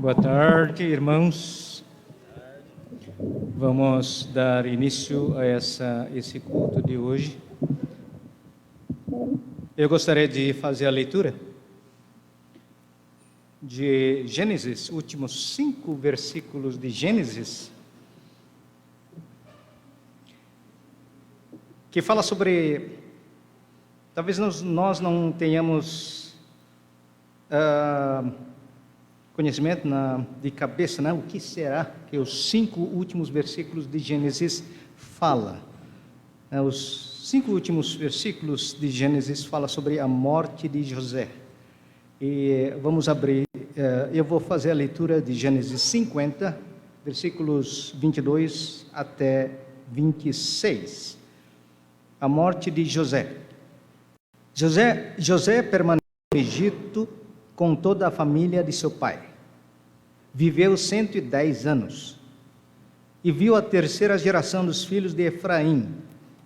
Boa tarde, irmãos. Vamos dar início a esse culto de hoje. Eu gostaria de fazer a leitura de Gênesis, últimos 5 versículos de Gênesis, que fala sobre, talvez nós não tenhamos conhecimento de cabeça, né? O que será que os 5 últimos versículos de Gênesis fala? Os 5 últimos versículos de Gênesis falam sobre a morte de José. E vamos abrir, eu vou fazer a leitura de Gênesis 50, versículos 22 até 26. A morte de José. José permaneceu no Egito com toda a família de seu pai. Viveu 110 anos e viu a terceira geração dos filhos de Efraim.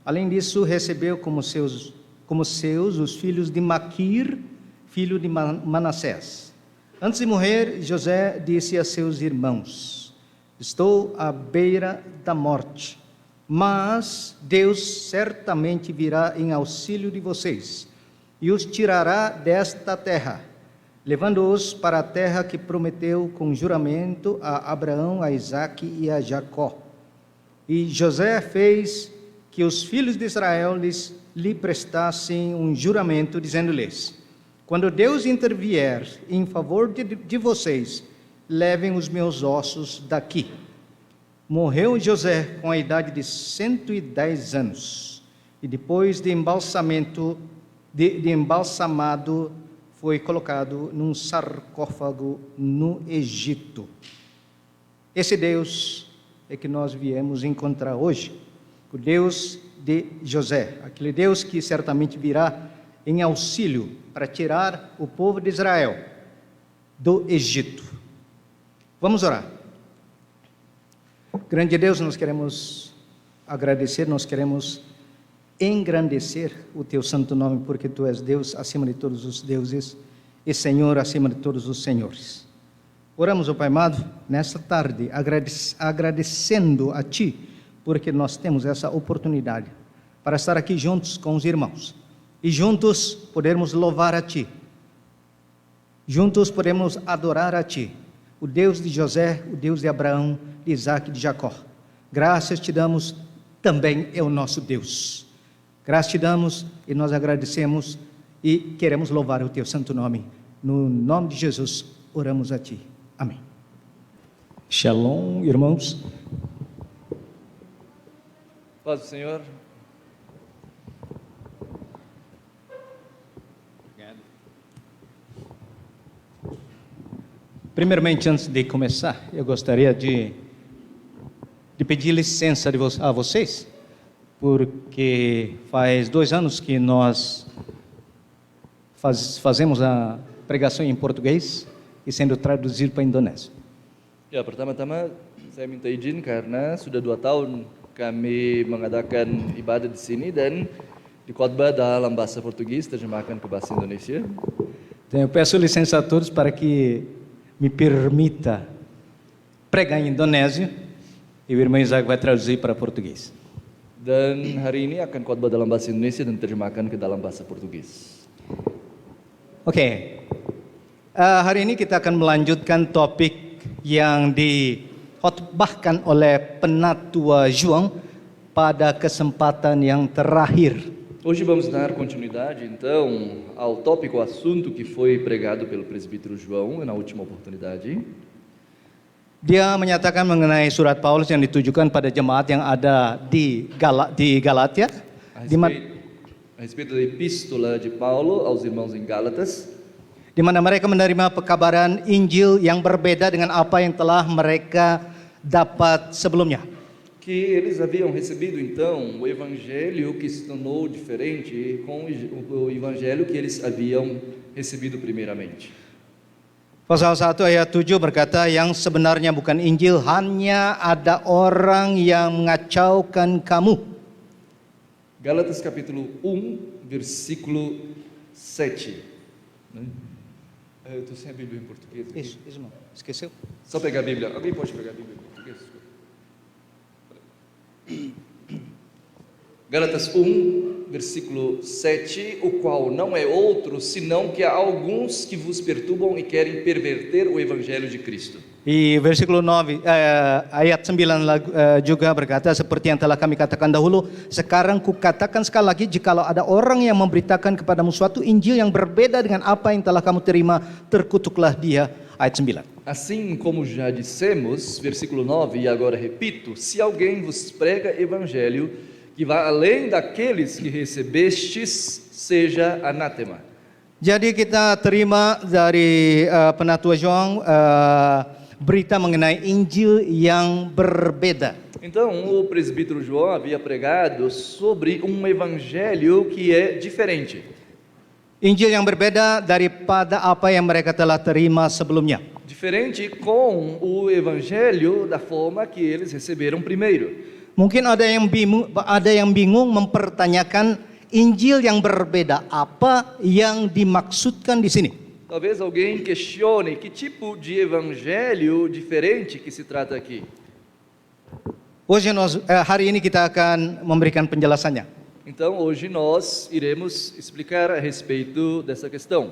Além disso, recebeu como seus os filhos de Maquir, filho de Manassés. Antes de morrer, José disse a seus irmãos: estou à beira da morte, mas Deus certamente virá em auxílio de vocês e os tirará desta terra, levando-os para a terra que prometeu com juramento a Abraão, a Isaque e a Jacó. E José fez que os filhos de Israel lhe prestassem um juramento, dizendo-lhes: quando Deus intervier em favor de vocês, levem os meus ossos daqui. Morreu José com a idade de 110 anos, e depois de embalsamado, foi colocado num sarcófago no Egito. Esse Deus é que nós viemos encontrar hoje, o Deus de José, aquele Deus que certamente virá em auxílio para tirar o povo de Israel do Egito. Vamos orar. Grande Deus, nós queremos agradecer, nós queremos engrandecer o teu santo nome, porque tu és Deus acima de todos os deuses e Senhor acima de todos os senhores. Oramos, ó Pai amado, nesta tarde, agradecendo a ti, porque nós temos essa oportunidade para estar aqui juntos com os irmãos e juntos podermos louvar a ti, juntos podemos adorar a ti, o Deus de José, o Deus de Abraão, de Isaque e de Jacó. Graças te damos, também é o nosso Deus. Graças te damos e nós agradecemos e queremos louvar o teu santo nome. No nome de Jesus, oramos a ti. Amém. Shalom, irmãos. Paz do Senhor. Obrigado. Primeiramente, antes de começar, eu gostaria de pedir licença a vocês, porque faz 2 anos que nós fazemos a pregação em português e sendo traduzido para indonésio. Ya, pertama-tama saya minta izin karena sudah 2 tahun kami mengadakan ibadah di sini dan dikhotbah dalam bahasa Portugis terjemahkan ke bahasa Indonesia. Então eu peço licença a todos para que me permita pregar em indonésio e o irmão Isaac vai traduzir para português. Dan hari ini akan khotbah dalam bahasa Indonesia dan terjemahkan ke dalam bahasa Portugis. Oke. Hari ini kita akan melanjutkan topik yang dikhotbahkan oleh Penatua João pada kesempatan yang terakhir. Hoje vamos dar continuidade então ao tópico, ao assunto que foi pregado pelo presbítero João na última oportunidade. Dia menyatakan mengenai surat Paulus yang ditujukan pada jemaat yang ada di Galatia, A respeito da epístola de Paulo aos irmãos em Gálatas, di mana mereka menerima pekabaran Injil yang berbeda dengan apa yang telah mereka dapat sebelumnya. que eles haviam recebido então o evangelho que se tornou diferente com o evangelho que eles haviam recebido primeiramente. Pasal 1 ayat 7 berkata, yang sebenarnya bukan Injil, hanya ada orang yang mengacaukan kamu. Gálatas capítulo 1, versículo 7. Eu estou sem a Bíblia em português aqui. Isso, irmão. Esqueceu? Só pegar a Bíblia. Alguém pode pegar a Bíblia em português? Gálatas 1, versículo 7, o qual não é outro, senão que há alguns que vos perturbam e querem perverter o evangelho de Cristo. Di versikulo 9, ayat 9 juga berkata, seperti yang telah kami katakan dahulu, sekarang kukatakan sekali lagi, jikalau ada orang yang memberitakan kepadamu suatu Injil yang berbeda dengan apa yang telah kamu terima, terkutuklah dia. Ayat 9. Assim como já dissemos, versículo 9, e agora repito, se alguém vos prega evangelho que vá além daqueles que recebestes, seja anátema. Jadi kita terima dari Penatua João berita mengenai Injil yang berbeda. Então, o presbítero João havia pregado sobre um evangelho que é diferente. Injil yang berbeda daripada apa yang mereka telah terima sebelumnya. Diferente com o evangelho da forma que eles receberam primeiro. Mungkin ada yang bingung mempertanyakan Injil yang berbeda, apa yang dimaksudkan di sini? Talvez alguém questione que tipo de evangelho diferente que se trata aqui. Hari ini kita akan memberikan penjelasannya. Então, hoje nós iremos explicar a respeito dessa questão.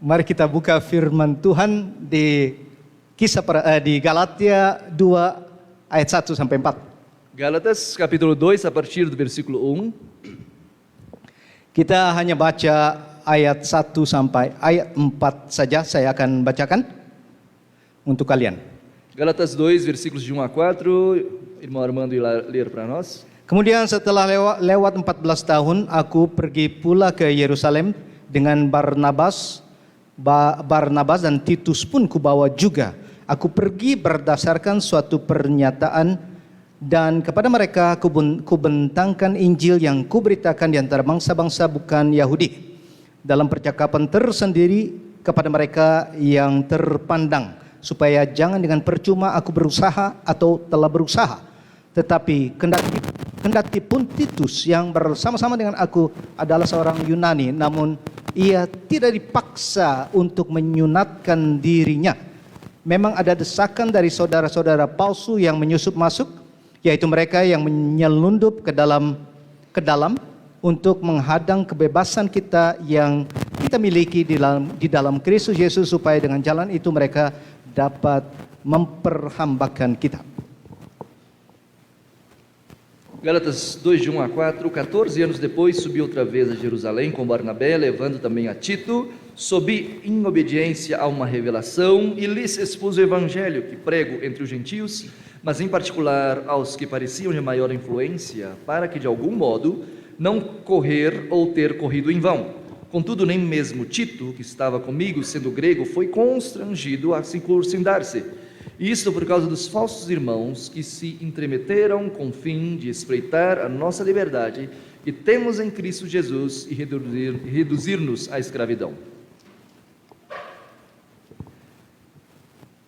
Mari kita buka firman Tuhan di di Galatia 2 ayat 1 sampai 4. Gálatas capítulo 2 a partir do versículo 1. Kita hanya baca ayat 1 sampai ayat 4 saja, saya akan bacakan untuk kalian. Gálatas 2 versículos de 1 a 4, irmão Armando irá ler para nós. Kemudian setelah lewat 14 tahun, aku pergi pula ke Yerusalem dengan Barnabas dan Titus pun kubawa juga. Aku pergi berdasarkan suatu pernyataan dan kepada mereka kubentangkan Injil yang kuberitakan di antara bangsa-bangsa bukan Yahudi. Dalam percakapan tersendiri kepada mereka yang terpandang, supaya jangan dengan percuma aku berusaha atau telah berusaha. Tetapi kendati pun Titus yang bersama-sama dengan aku adalah seorang Yunani, namun ia tidak dipaksa untuk menyunatkan dirinya. Memang ada desakan dari saudara-saudara palsu yang menyusup masuk, yaitu mereka yang menyelundup ke dalam untuk menghadang kebebasan kita yang kita miliki di dalam Kristus Yesus, supaya dengan jalan itu mereka dapat memperhambakan kita. Gálatas 2 de 1 a 4, 14 anos depois subi outra vez a Jerusalém com Barnabé, levando também a Tito, sob em obediência a uma revelação, e lhes expus o evangelho que prego entre os gentios, mas em particular aos que pareciam de maior influência, para que de algum modo não correr ou ter corrido em vão. Contudo, nem mesmo Tito, que estava comigo, sendo grego, foi constrangido a circundar-se. Isto por causa dos falsos irmãos que se entremeteram com o fim de espreitar a nossa liberdade que temos em Cristo Jesus e reduzir-nos à escravidão.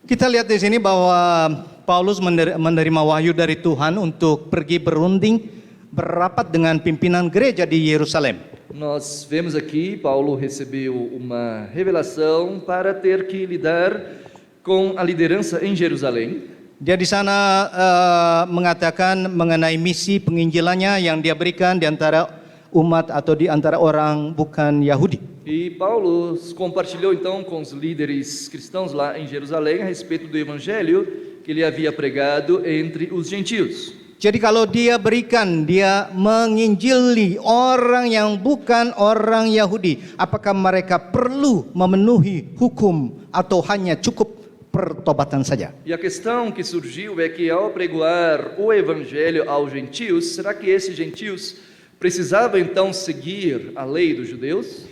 Kita lihat di sini bahwa Paulus menerima wahyu dari Tuhan untuk pergi berunding berapat dengan pimpinan gereja di Yerusalem. Nós vemos aqui, Paulo recebeu uma revelação para ter que lidar com a liderança em Jerusalém. Dia di sana mengatakan mengenai misi penginjilannya yang dia berikan di antara umat atau di antara orang bukan Yahudi. E Paulo compartilhou então com os líderes cristãos lá em Jerusalém a respeito do evangelho que ele havia pregado entre os gentios. Jadi kalau dia menginjili orang yang bukan orang Yahudi, apakah mereka perlu memenuhi hukum atau hanya cukup pertobatan saja? E a questão que surgiu é que ao pregoar o evangelho aos gentios, será que esses gentios precisavam então seguir a lei dos judeus?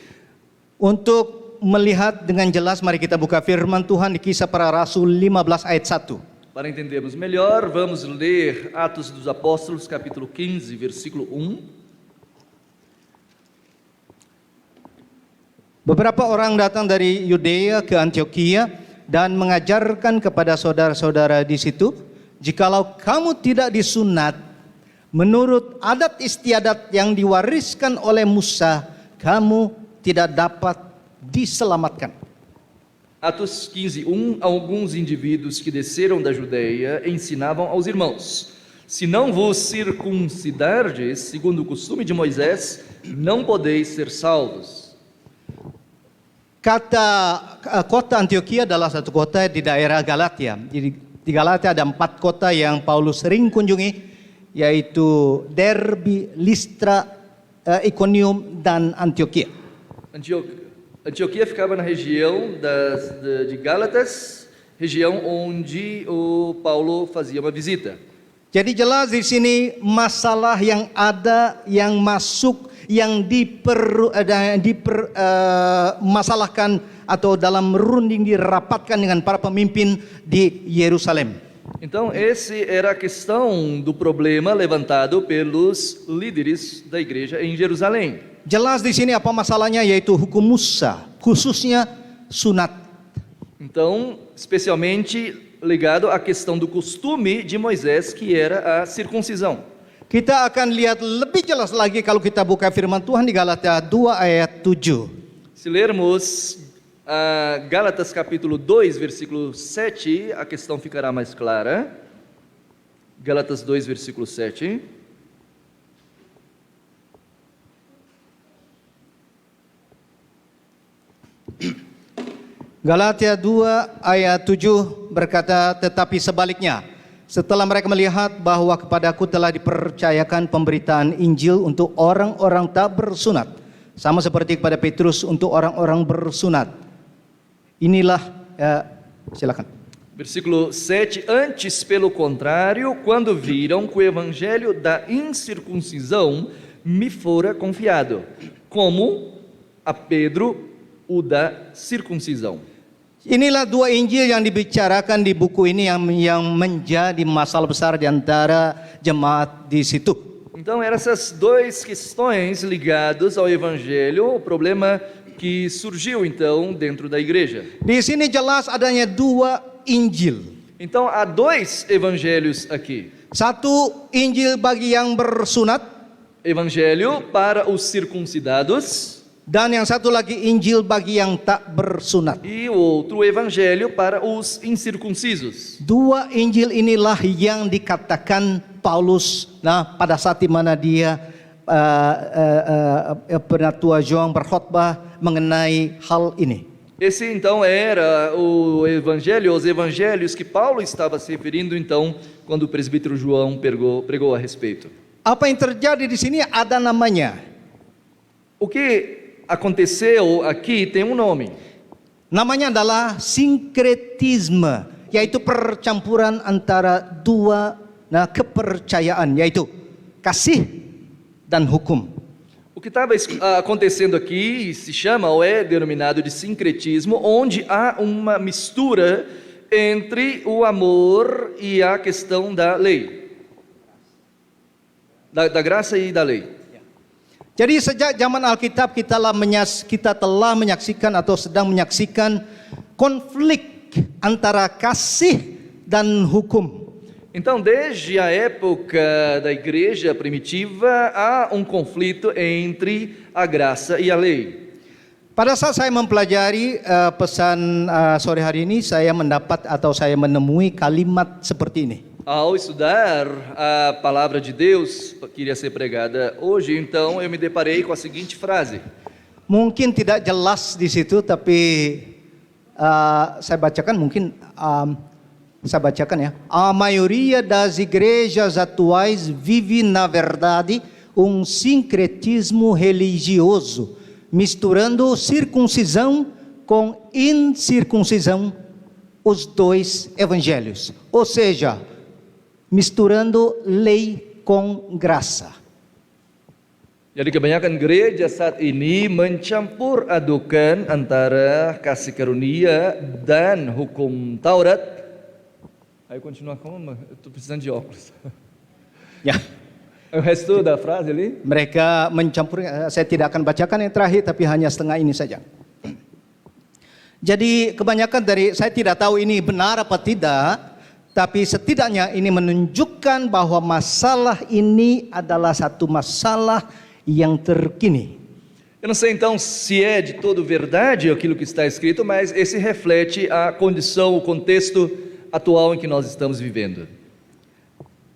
Untuk melihat dengan jelas, mari kita buka firman Tuhan di Kisah Para Rasul 15 ayat 1. Para entendermos melhor, vamos ler Atos dos Apóstolos, capítulo 15, versículo 1. Beberapa orang datang dari Yudea ke Antioquia dan mengajarkan kepada saudara-saudara di situ, jikalau kamu tidak disunat menurut adat istiadat yang diwariskan oleh Musa, kamu tidak dapat diselamatkan. Atos 15:1, alguns indivíduos que desceram da Judeia ensinavam aos irmãos: se não vos circuncidardes, segundo o costume de Moisés, não podeis ser salvos. Kota Antioquia adalah satu kota di daerah Galatia. Di Galatia ada 4 kota yang Paulus sering kunjungi, yaitu Derbe, Listra, Iconium, dan Antioquia. Antioquia ficava na região de Gálatas, região onde o Paulo fazia uma visita. Jadi jelas di sini masalah yang ada, yang masuk, yang dipermasalahkan atau dalam runding dirapatkan dengan para pemimpin di Yerusalem. Então, esse era a questão do problema levantado pelos líderes da igreja em Jerusalém. Jelas di sini apa masalahnya, yaitu hukum Musa, khususnya sunat. Então, especialmente ligado à questão do costume de Moisés, que era a circuncisão. Kita akan lihat lebih jelas lagi kalau kita buka firman Tuhan di Galatia 2 ayat 7. Se lermos Gálatas capítulo 2, versículo 7, a questão ficará mais clara. Gálatas 2, versículo 7. Galatia 2 ayat 7 berkata, tetapi sebaliknya, setelah mereka melihat bahwa kepadaku telah dipercayakan pemberitaan Injil untuk orang-orang tak bersunat, sama seperti kepada Petrus untuk orang-orang bersunat. Inilah, silakan. Versículo 7, antes pelo contrário, quando viram que o evangelho da incircuncisão me fora confiado, como a Pedro o da circuncisão. Inilah 2 Injil yang dibicarakan di buku ini yang menjadi masalah besar di antara jemaat di situ. Então, eram essas 2 questões ligadas ao evangelho, o problema que surgiu então dentro da igreja. Di sini jelas adanya 2 Injil. Então, há 2 evangelhos aqui. Satu Injil bagi yang bersunat, Evangelho para os circuncidados, dan yang satu lagi Injil bagi yang tak bersunat. e o outro evangelho para os incircuncisos. 2 Injil inilah yang dikatakan Paulus, pada saat di mana dia Penatua João berkhotbah mengenai hal ini. Esse então era o evangelho, os evangelhos que Paulo estava se referindo então quando o presbítero João pregou a respeito. Apa yang terjadi di sini ada namanya. O que aconteceu aqui tem um nome. Namanya adalah sinkretisme, yaitu percampuran antara 2 kepercayaan, yaitu kasih dan hukum. O que estava acontecendo aqui se chama ou é denominado de sincretismo, onde há uma mistura entre o amor e a questão da lei, da graça e da lei. Jadi sejak zaman Alkitab kita telah menyaksikan atau sedang menyaksikan konflik antara kasih dan hukum. Então, desde a época da igreja primitiva, há um conflito entre a graça e a lei. Pada saat saya mempelajari pesan sore hari ini, saya mendapat atau saya menemui kalimat seperti ini. Ao estudar a palavra de Deus, que iria ser pregada hoje, então eu me deparei com a seguinte frase. Mungkin tidak jelas di situ, tapi saya bacakan mungkin. Saya bacakan ya. A maioria das igrejas atuais vive na verdade sincretismo religioso, misturando circuncisão com incircuncisão, os 2 evangelhos. Ou seja, misturando lei com graça. Jadi kebanyakan gereja saat ini mencampur adukan antara kasih karunia dan hukum Taurat. Aí continua como? Eu estou precisando de óculos. Ya. O resto da frase ali? Mereka mencampur, saya tidak akan bacakan yang terakhir, tapi hanya setengah ini saja. Jadi kebanyakan dari, saya tidak tahu ini benar apa tidak, tapi setidaknya ini menunjukkan bahwa masalah ini adalah satu masalah yang terkini. Eu não sei então se é de todo verdade aquilo que está escrito, mas esse reflete a condição, o contexto atual em que nós estamos vivendo.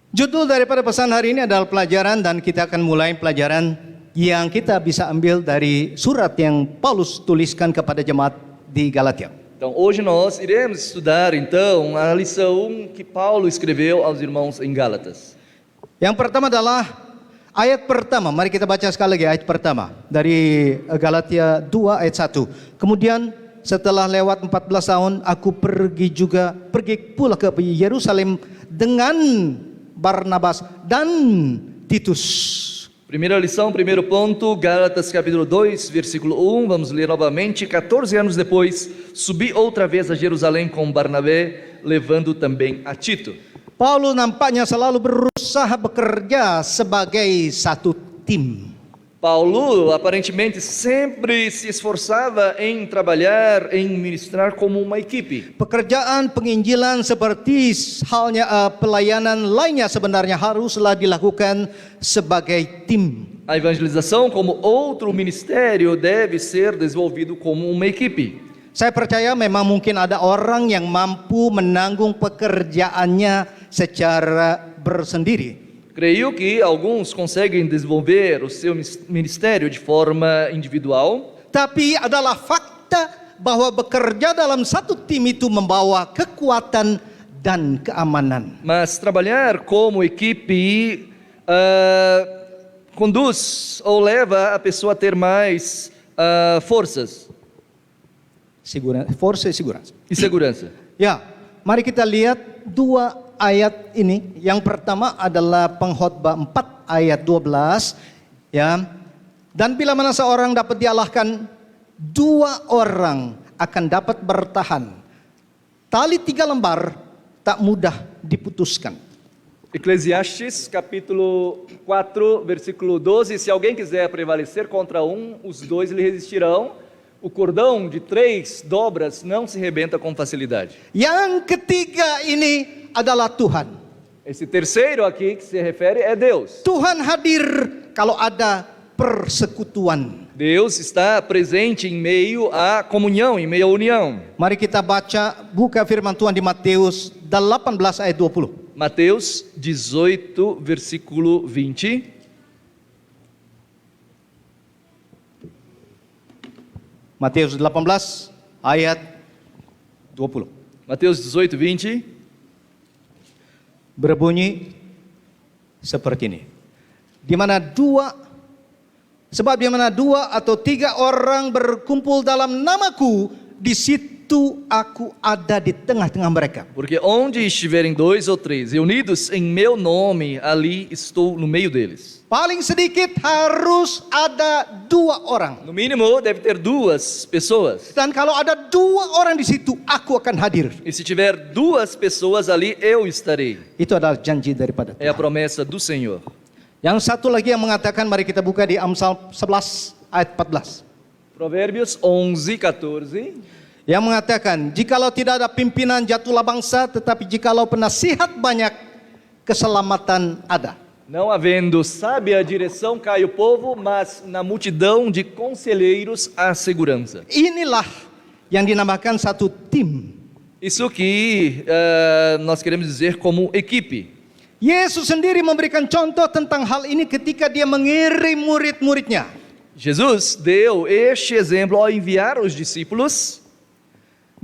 Judul daripada pesan hari ini adalah pelajaran, dan kita akan mulai pelajaran yang kita bisa ambil dari surat yang Paulus tuliskan kepada jemaat di Galatia. Então, hoje nós iremos estudar então a lição que Paulo escreveu aos irmãos em Gálatas. Yang pertama adalah ayat pertama. Mari kita baca sekali lagi ayat pertama dari Galatia 2 ayat 1. Kemudian setelah lewat 14 tahun aku pergi pula ke Yerusalem dengan Barnabas dan Titus. Primeira lição, primeiro ponto, Gálatas capítulo 2, versículo 1, vamos ler novamente. 14 anos depois, subi outra vez a Jerusalém com Barnabé, levando também a Tito. Paulus nampaknya selalu berusaha bekerja sebagai satu tim. Paulo aparentemente sempre se esforçava em trabalhar, em ministrar como uma equipe. Pekerjaan penginjilan seperti halnya pelayanan lainnya sebenarnya haruslah dilakukan sebagai tim. A evangelização, como outro ministério, deve ser desenvolvido como uma equipe. Saya percaya memang mungkin ada orang yang mampu menanggung pekerjaannya secara bersendiri. Creio que alguns conseguem desenvolver o seu ministério de forma individual. Tapi adalah fakta bahwa bekerja dalam satu tim itu membawa kekuatan dan keamanan. Mas trabalhar como equipe conduz ou leva a pessoa a ter mais forças Força e segurança. e segurança. Ya, mari kita lihat dua ayat ini. Yang pertama adalah Pengkhotbah 4 ayat 12, ya. Dan bila mana seorang dapat dialahkan, dua orang akan dapat bertahan. Tali 3 lembar tak mudah diputuskan. Eclesiastes capítulo 4, versículo 12, se alguém quiser prevalecer contra um, os dois lhe resistirão. O cordão de 3 dobras não se rebenta com facilidade. Yang ketiga ini adalah Tuhan. Esse terceiro aqui que se refere é Deus. Tuhan hadir kalau ada persekutuan. Deus está presente em meio à comunhão, em meio à união. Mari kita buka firman Tuhan di Matius 18 ayat 20. Mateus 18, versículo 20. Matius 18 ayat 20. Mateus 18, 20. Berbunyi seperti ini. Sebab di mana dua atau tiga orang berkumpul dalam namaku, di situ aku ada di tengah-tengah mereka. Porque onde estiverem 2 ou 3 reunidos em meu nome, ali estou no meio deles. Paling sedikit harus ada 2 orang. No mínimo deve ter 2 pessoas. Dan kalau ada 2 orang di situ, aku akan hadir. E se tiver 2 pessoas ali, eu estarei. Itu adalah janji daripada É a Tuhan. promessa do Senhor. Yang satu lagi yang mengatakan, mari kita buka di Amsal 11 ayat 14. Provérbios 11, 14. Yang mengatakan, jikalau tidak ada pimpinan jatuhlah bangsa, tetapi jikalau penasihat banyak, keselamatan ada. Não havendo sábia direção cai o povo, mas na multidão de conselheiros há segurança. Inilah yang dinamakan satu tim. Isso que nós queremos dizer como equipe. Yesus sendiri memberikan contoh tentang hal ini ketika dia mengirim murid-muridnya. Jesus deu este exemplo ao enviar os discípulos.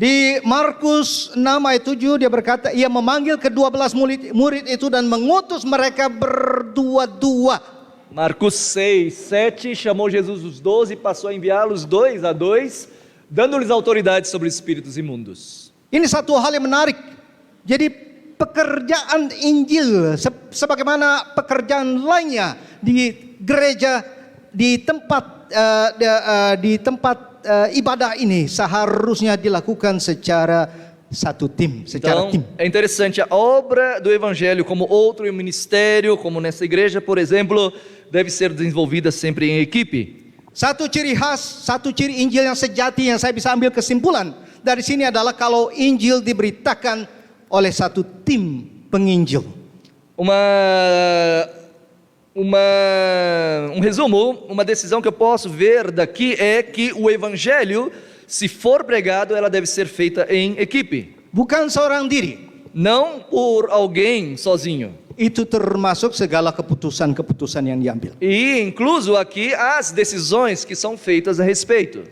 Di Markus 6 ayat 7 dia berkata, ia memanggil ke-12 murid itu dan mengutus mereka berdua-dua. Marcos 6, 7 chamou Jesus os 12 e passou a enviá-los 2 a 2, dando-lhes autoridade sobre os espíritos imundos. Ini satu hal yang menarik. Jadi pekerjaan Injil sebagaimana pekerjaan lainnya di gereja, di tempat ibadah ini seharusnya dilakukan secara satu tim, secara Então, tim. é interessante, a obra do Evangelho, como outro ministério, como nessa igreja, por exemplo, deve ser desenvolvida sempre em equipe. Satu ciri khas, satu ciri Injil yang sejati yang saya bisa ambil kesimpulan dari sini adalah kalau Injil diberitakan oleh satu tim penginjil. Um resumo, uma decisão que eu posso ver daqui é que o evangelho, se for pregado, ela deve ser feita em equipe, Bukan seorang diri. não por alguém sozinho. Itu termasuk segala keputusan-keputusan yang diambil. E incluso aqui as decisões que são feitas a respeito.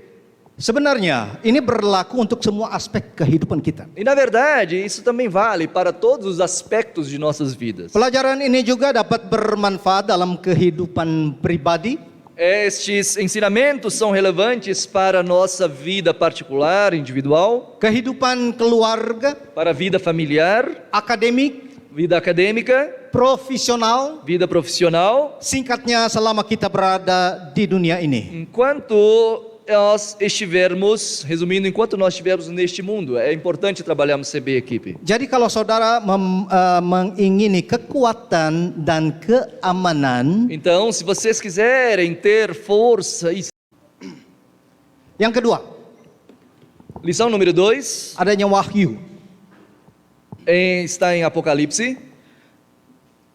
Sebenarnya ini berlaku untuk semua aspek kehidupan kita. E na verdade, isso também vale para todos os aspectos de nossas vidas. Pelajaran ini juga dapat bermanfaat dalam kehidupan pribadi, Estes ensinamentos são relevantes para a nossa vida particular, individual, kehidupan keluarga, para a vida familiar, akademik, vida acadêmica, profesional, vida profissional. singkatnya selama kita berada di dunia ini. Enquanto nós estivermos, resumindo, enquanto nós estivermos neste mundo, é importante trabalharmos CB equipe. Jadi kalau saudara mengingini kekuatan dan keamanan, Então, se vocês quiserem ter força e... yang kedua, Lição número 2 adanya wahyu. está em Apocalipse.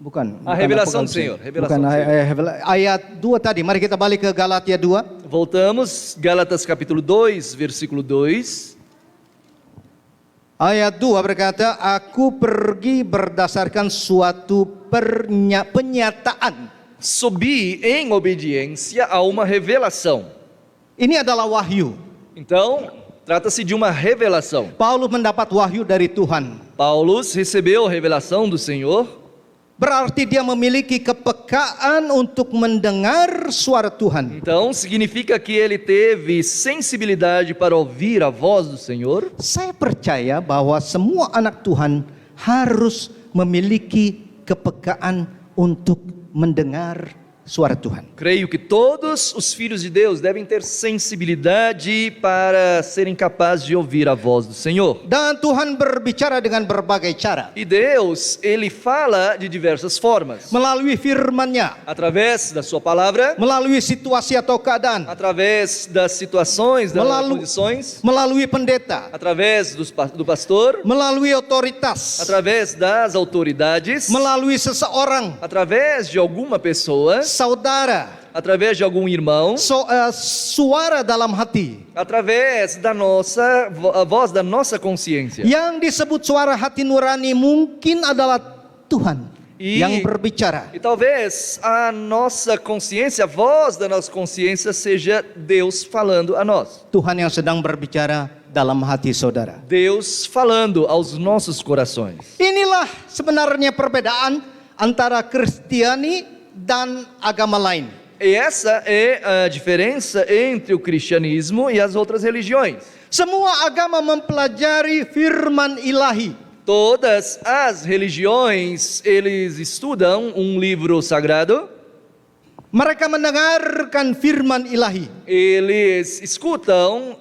Bukan. A revelação do Senhor. Revelação Bukan do Senhor. ayat 2 tadi. Mari kita balik ke Galatia 2. Voltamos, Gálatas capítulo 2, versículo 2. Ayat 2 berkata, aku pergi berdasarkan suatu penyataan. Subi em obediência a uma revelação. Ini adalah wahyu. Então, trata-se de uma revelação. Paulus mendapat wahyu dari Tuhan. Paulo recebeu a revelação do Senhor. Berarti dia memiliki kepekaan untuk mendengar suara Tuhan. Então, significa que ele teve sensibilidade para ouvir a voz do Senhor. Saya percaya bahwa semua anak Tuhan harus memiliki kepekaan untuk mendengar suara Tuhan. Creio que todos os filhos de Deus devem ter sensibilidade para serem capazes de ouvir a voz do Senhor. Dan Tuhan berbicara dengan berbagai cara. E Deus, Ele fala de diversas formas. Melalui firman-Nya, Através da sua palavra, melalui situasi atau keadaan, através das situações, das condições, melalui pendeta, através do pastor, melalui otoritas, através das autoridades, melalui seseorang, através de alguma pessoa, saudara, através de algum irmão, suara dalam hati. através da a voz da nossa consciência. Yang disebut suara hati nurani mungkin adalah Tuhan yang berbicara. E talvez a nossa consciência, a voz da nossa consciência seja Deus falando a nós. Tuhan yang sedang berbicara dalam hati saudara. Deus falando aos nossos corações. Inilah sebenarnya perbedaan antara Kristiani dan agama lain. E essa é a diferença entre o cristianismo e as outras religiões. Semua agama mempelajari firman ilahi. Todas as religiões, eles estudam um livro sagrado. Mereka mendengarkan firman ilahi. Eles escutam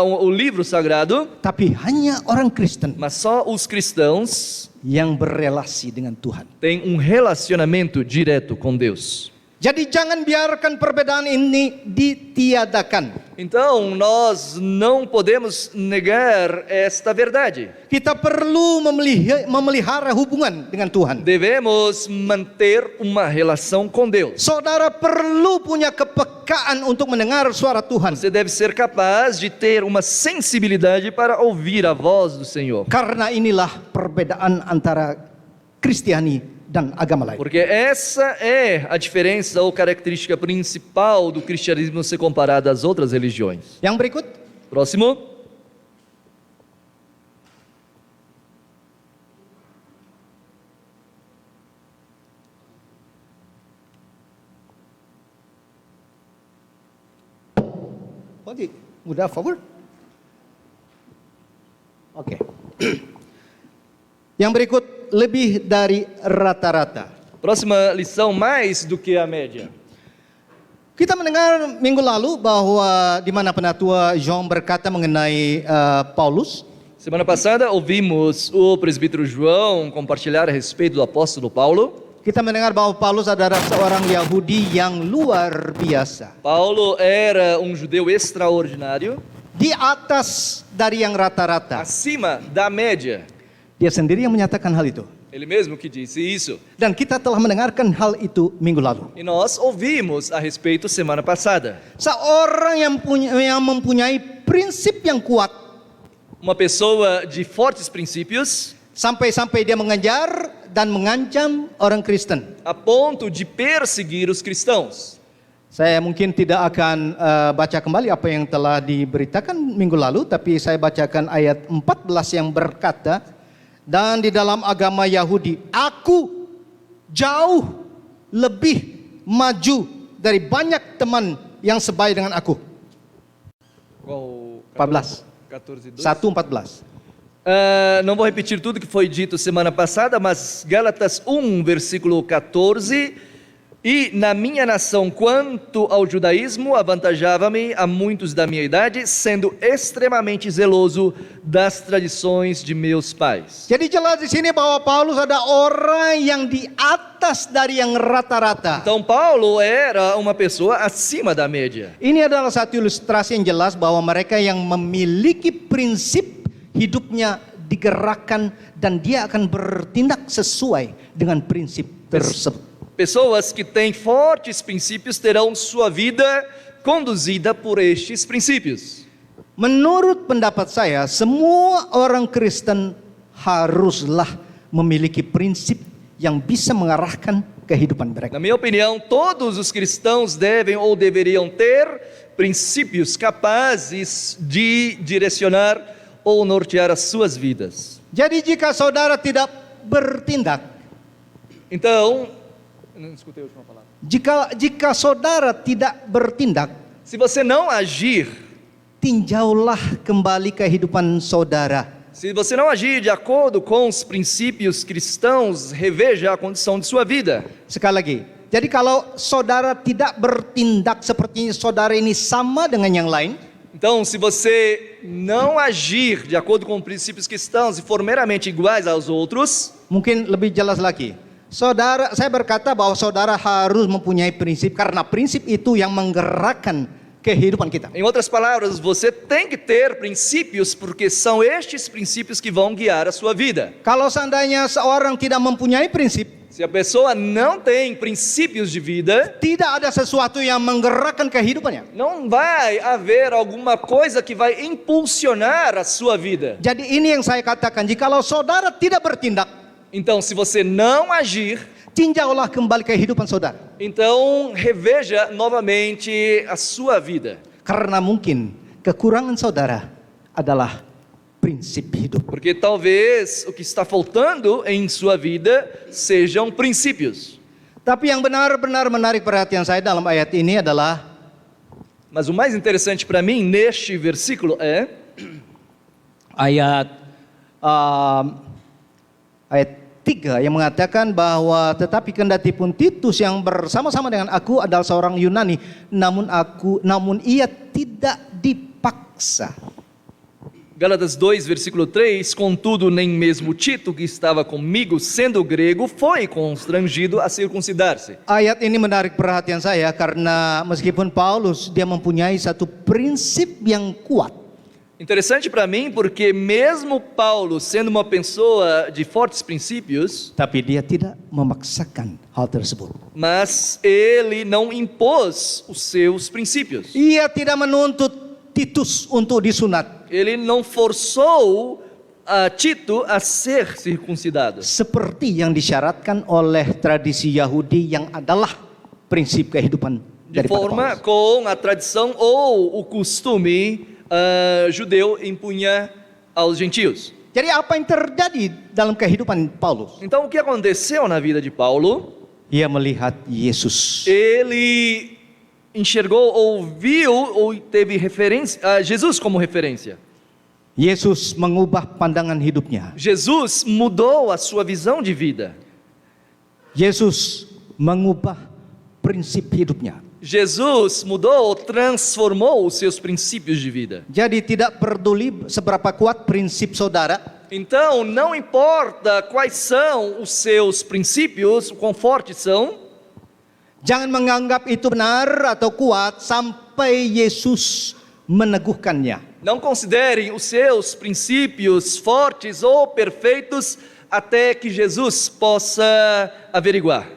o livro sagrado, Tapi hanya orang Kristen mas só os cristãos yang berelasi dengan Tuhan. têm um relacionamento direto com Deus. Jadi jangan biarkan perbedaan ini ditiadakan. Então, nós não podemos negar esta verdade. Kita perlu memelihara hubungan dengan Tuhan. Devemos manter uma relação com Deus. Saudara perlu punya kepekaan untuk mendengar suara Tuhan. Você deve ser capaz de ter uma sensibilidade para ouvir a voz do Senhor. Karena inilah perbedaan antara Kristiani dan agama lain. Porque essa é a diferença ou característica principal do cristianismo ser comparado às outras religiões. Yang berikut, Próximo. pode mudar, por favor? Oke. Yang berikut, lebih dari rata-rata. Próxima lição, mais do que a média. Kita mendengar minggu lalu bahwa di mana penatua João berkata mengenai Paulus. Semana passada ouvimos o presbítero João compartilhar a respeito do apóstolo Paulo. Kita mendengar bahwa Paulus adalah seorang Yahudi yang luar biasa. Paulo era um judeu extraordinário, Di atas dari yang rata-rata. acima da média. Dia sendiri yang menyatakan hal itu. Ele mesmo que disse isso. Dan kita telah mendengarkan hal itu minggu lalu. E nós ouvimos a respeito semana passada. Seorang yang mempunyai prinsip yang kuat, Uma pessoa de fortes princípios, sampai-sampai dia mengejar dan mengancam orang Kristen. a ponto de perseguir os cristãos. Saya mungkin tidak akan baca kembali apa yang telah diberitakan minggu lalu, tapi saya bacakan ayat 14 yang berkata, dan di dalam agama Yahudi, aku jauh lebih maju dari banyak teman yang sebaya dengan aku. Qual? 14. 14, 1:14. Não vou repetir tudo que foi dito semana passada, mas Gálatas 1, versículo 14. E na minha nação, quanto ao judaísmo, avantajava-me a muitos da minha idade, sendo extremamente zeloso das tradições de meus pais. Jadi jelas di sini bahwa Paulus ada orang yang di atas dari yang rata-rata. Então Paulo era uma pessoa acima da média. Ini adalah satu ilustrasi yang jelas bahwa mereka yang memiliki prinsip hidupnya digerakkan dan dia akan bertindak sesuai dengan prinsip tersebut. Pessoas que têm fortes princípios terão sua vida conduzida por estes princípios. Menurut pendapat saya, semua orang Kristen haruslah memiliki prinsip yang bisa mengarahkan kehidupan mereka. Na minha opinião, todos os cristãos devem ou deveriam ter princípios capazes de direcionar ou nortear as suas vidas. Jadi jika saudara tidak bertindak, Então, não escutei a última palavra. jika saudara tidak bertindak, Se você não agir, tinjaulah kembali kehidupan saudara. se você não agir de acordo com os princípios cristãos, reveja a condição de sua vida. Sekali lagi, jadi kalau saudara tidak bertindak seperti saudara ini sama dengan yang lain, Então, se você não agir de acordo com os princípios cristãos e for meramente iguais aos outros, mungkin lebih jelas lagi. Saya berkata bahwa saudara harus mempunyai prinsip karena prinsip itu yang menggerakkan kehidupan kita. em outras palavras, você tem que ter princípios, porque são estes princípios que vão guiar a sua vida. Kalau seandainya seorang tidak mempunyai prinsip, Se a pessoa não tem princípios de vida, tidak ada sesuatu yang menggerakkan kehidupannya. não vai haver alguma coisa que vai impulsionar a sua vida. Jadi ini yang saya katakan, jikalau saudara tidak bertindak, Então, se você não agir, tinjaulah kembali kehidupan saudara. então reveja novamente a sua vida. Karena mungkin kekurangan saudara adalah prinsip hidup. Porque talvez o que está faltando em sua vida sejam princípios. Tapi yang benar-benar menarik perhatian saya dalam ayat ini adalah Mas o mais interessante para mim neste versículo é ayat 3 yang mengatakan bahwa tetapi kendati pun Titus yang bersama-sama dengan aku adalah seorang Yunani, namun ia tidak dipaksa. Gálatas 2, versículo 3, contudo nem mesmo Tito, que estava comigo, sendo grego, foi constrangido a circuncidar-se. Ayat ini menarik perhatian saya karena meskipun Paulus dia mempunyai satu prinsip yang kuat, Interessante para mim, porque mesmo Paulo, sendo uma pessoa de fortes princípios, tapi dia tidak memaksakan hal tersebut. mas ele não impôs os seus princípios. Ia tidak menuntut Titus untuk disunat Ele não forçou a Tito a ser circuncidado, seperti yang disyaratkan oleh tradisi Yahudi yang adalah prinsip kehidupan de daripada forma Paulus. com a tradição ou o costume judeu impunha aos gentios. Jadi apa yang terjadi dalam kehidupan Paulus? Então, o que aconteceu na vida de Paulo? Ia melihat Yesus. Ele enxergou, ouviu ou teve referência a Jesus como referência. Yesus mengubah pandangan hidupnya. Jesus mudou a sua visão de vida. Yesus mengubah prinsip hidupnya. Jesus mudou, transformou os seus princípios de vida. Jadi tidak peduli seberapa kuat prinsip saudara, Então, não importa quais são os seus princípios, o quão fortes são, jangan menganggap itu benar atau kuat sampai Yesus meneguhkannya. não considerem os seus princípios fortes ou perfeitos até que Jesus possa averiguar.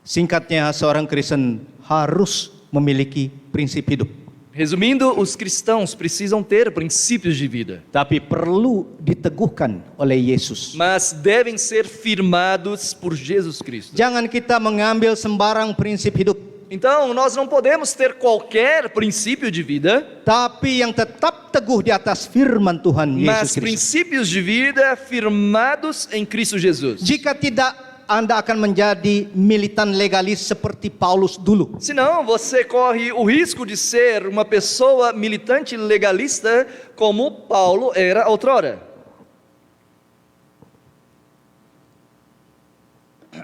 Singkatnya, seorang Kristen harus memiliki prinsip hidup. Resumindo, os cristãos precisam ter princípios de vida, Tapi perlu diteguhkan oleh Yesus. mas devem ser firmados por Jesus Cristo. Jangan kita mengambil sembarang prinsip hidup, Então, nós não podemos ter qualquer princípio de vida, tapi yang tetap teguh di atas firman Tuhan mas Yesus Kristus. princípios de vida firmados em Cristo Jesus. Jika tidak, Anda akan menjadi militan legalis seperti Paulus dulu. Senão, você corre o risco de ser uma pessoa militante legalista como Paulo era outrora.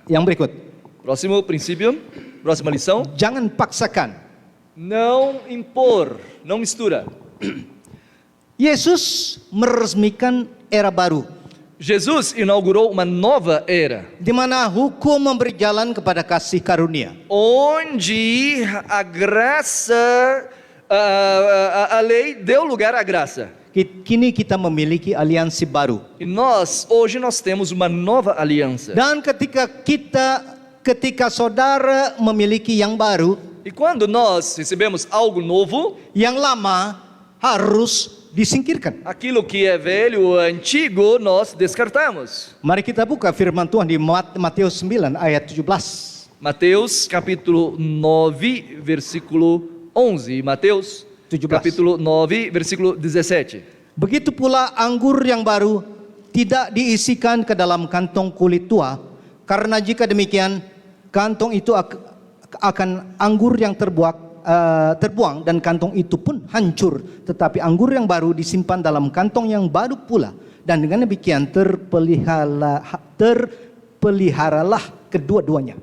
Yang berikut, Próximo princípio, próxima lição. jangan paksakan. Não impor, não mistura. Yesus meresmikan era baru, Jesus inaugurou uma nova era, di mana hukum memberi jalan kepada kasih karunia. onde a graça, a lei deu lugar à graça. Kini kita memiliki aliansi baru. E hoje nós temos uma nova aliança. Dan ketika saudara memiliki yang baru, E quando nós recebemos algo novo, yang lama harus disingkirkan. aquilo que é velho, antigo, nós descartamos. Mari kita buka firman Tuhan di Matius 9 ayat 17. Mateus capítulo 9, versículo 11. Mateus 17. capítulo 9, versículo 17. Begitu pula anggur yang baru tidak diisikan ke dalam kantong kulit tua, karena jika demikian kantong itu akan anggur yang terbuang dan kantong itu pun hancur. Tetapi anggur yang baru disimpan dalam kantong yang baru pula, dan dengan demikian terpeliharalah kedua-duanya.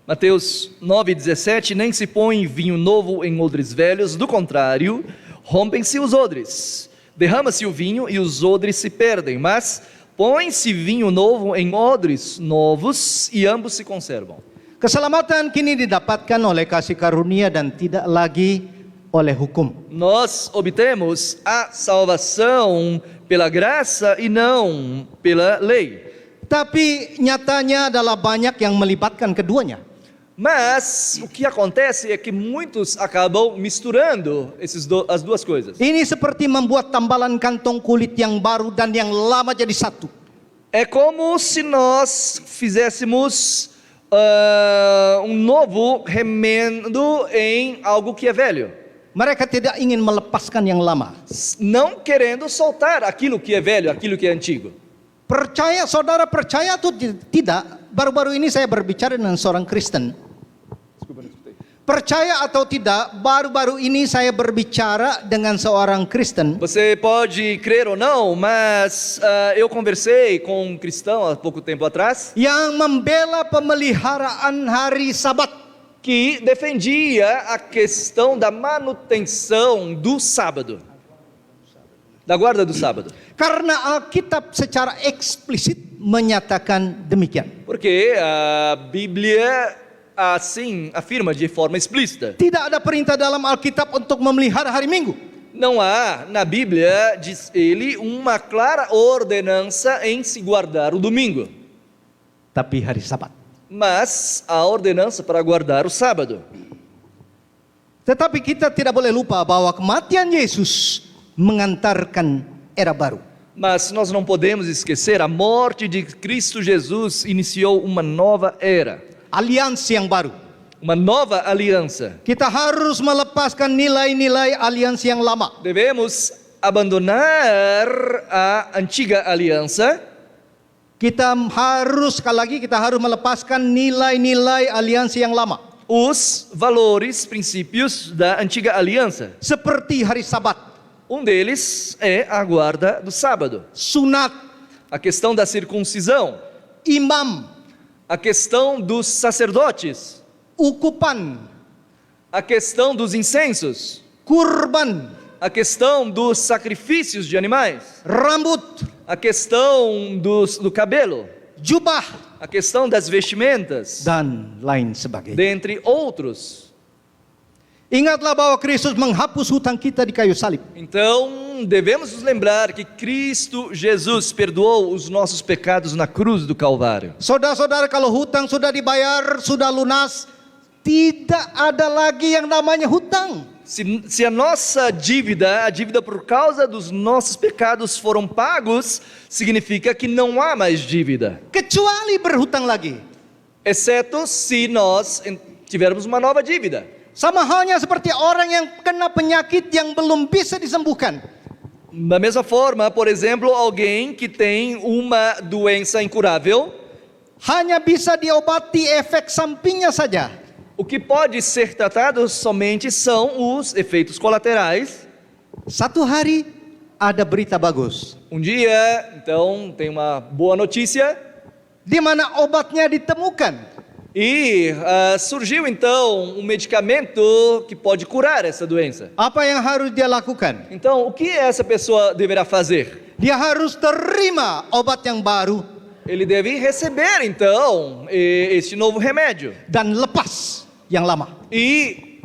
Mateus 9,17, nem se põe vinho novo em odres velhos, do contrário, rompem-se os odres, derrama-se o vinho e os odres se perdem, mas põe-se vinho novo em odres novos e ambos se conservam. Keselamatan kini didapatkan oleh kasih karunia dan tidak lagi oleh hukum. Nós obtemos a salvação pela graça e não pela lei. Tapi nyatanya adalah banyak yang melibatkan keduanya. Mas o que acontece é que muitos acabam misturando as duas coisas. Ini seperti membuat tambalan kantong kulit yang baru dan yang lama jadi satu. É como se nós fizéssemos novo remendo em algo que é velho, Mereka tidak ingin melepaskan yang lama. não querendo soltar aquilo que é velho, aquilo que é antigo. Saudara percaya atau tidak? Baru-baru ini saya berbicara dengan seorang Kristen. Percaya atau tidak, baru-baru ini saya berbicara dengan seorang Kristen Você pode crer ou não, mas eu conversei com um cristão há pouco tempo atrás yang membela pemeliharaan hari Sabat. que defendia a questão da manutenção do sábado, da guarda do sábado. Karena Alkitab secara eksplisit menyatakan demikian. Porque a Bíblia assim afirma de forma explícita. Tidak ada perintah dalam Alkitab untuk memelihara hari Minggu. Não há na Bíblia, diz ele, uma clara ordenança em se guardar o domingo, Tapi hari Sabat. mas a ordenança para guardar o sábado. Tetapi kita tidak boleh lupa bahwa kematian Yesus mengantarkan era baru. Mas nós não podemos esquecer, a morte de Cristo Jesus iniciou uma nova era, Aliansi yang baru. uma nova aliança. Kita harus melepaskan nilai-nilai aliansi yang lama. Devemos abandonar a antiga aliança. Sekali lagi kita harus melepaskan nilai-nilai aliansi yang lama. Os valores, princípios da antiga aliança. Seperti hari Sabat, Um deles é a guarda do sábado, sunat, a questão da circuncisão, imam, a questão dos sacerdotes, ukupan, a questão dos incensos, kurban, a questão dos sacrifícios de animais, rambut, a questão do cabelo, jubah, a questão das vestimentas, dan lain sebagainya. dentre outros. Ingatlah bahwa Kristus menghapus hutang kita di kayu salib. Então, devemos nos lembrar que Cristo Jesus perdoou os nossos pecados na cruz do Calvário. Saudara-saudara, kalau hutang sudah dibayar, sudah lunas, tidak ada lagi yang namanya hutang. Se a nossa dívida, a dívida por causa dos nossos pecados foram pagos, significa que não há mais dívida. Kecuali berhutang lagi. Exceto se nós tivermos uma nova dívida. Sama halnya seperti orang yang kena penyakit yang belum bisa disembuhkan. Da mesma forma, por exemplo, alguém que tem uma doença incurável, Hanya bisa diobati efek sampingnya saja. o que pode ser tratado somente são os efeitos colaterais. Satu hari ada berita bagus, Dia, então, tem uma boa notícia. di mana obatnya ditemukan. E surgiu então um medicamento que pode curar essa doença. Apa yang harus dia lakukan? Então, o que essa pessoa deverá fazer? Dia harus terima obat yang baru Ele deve receber então este novo remédio dan lepas yang lama. e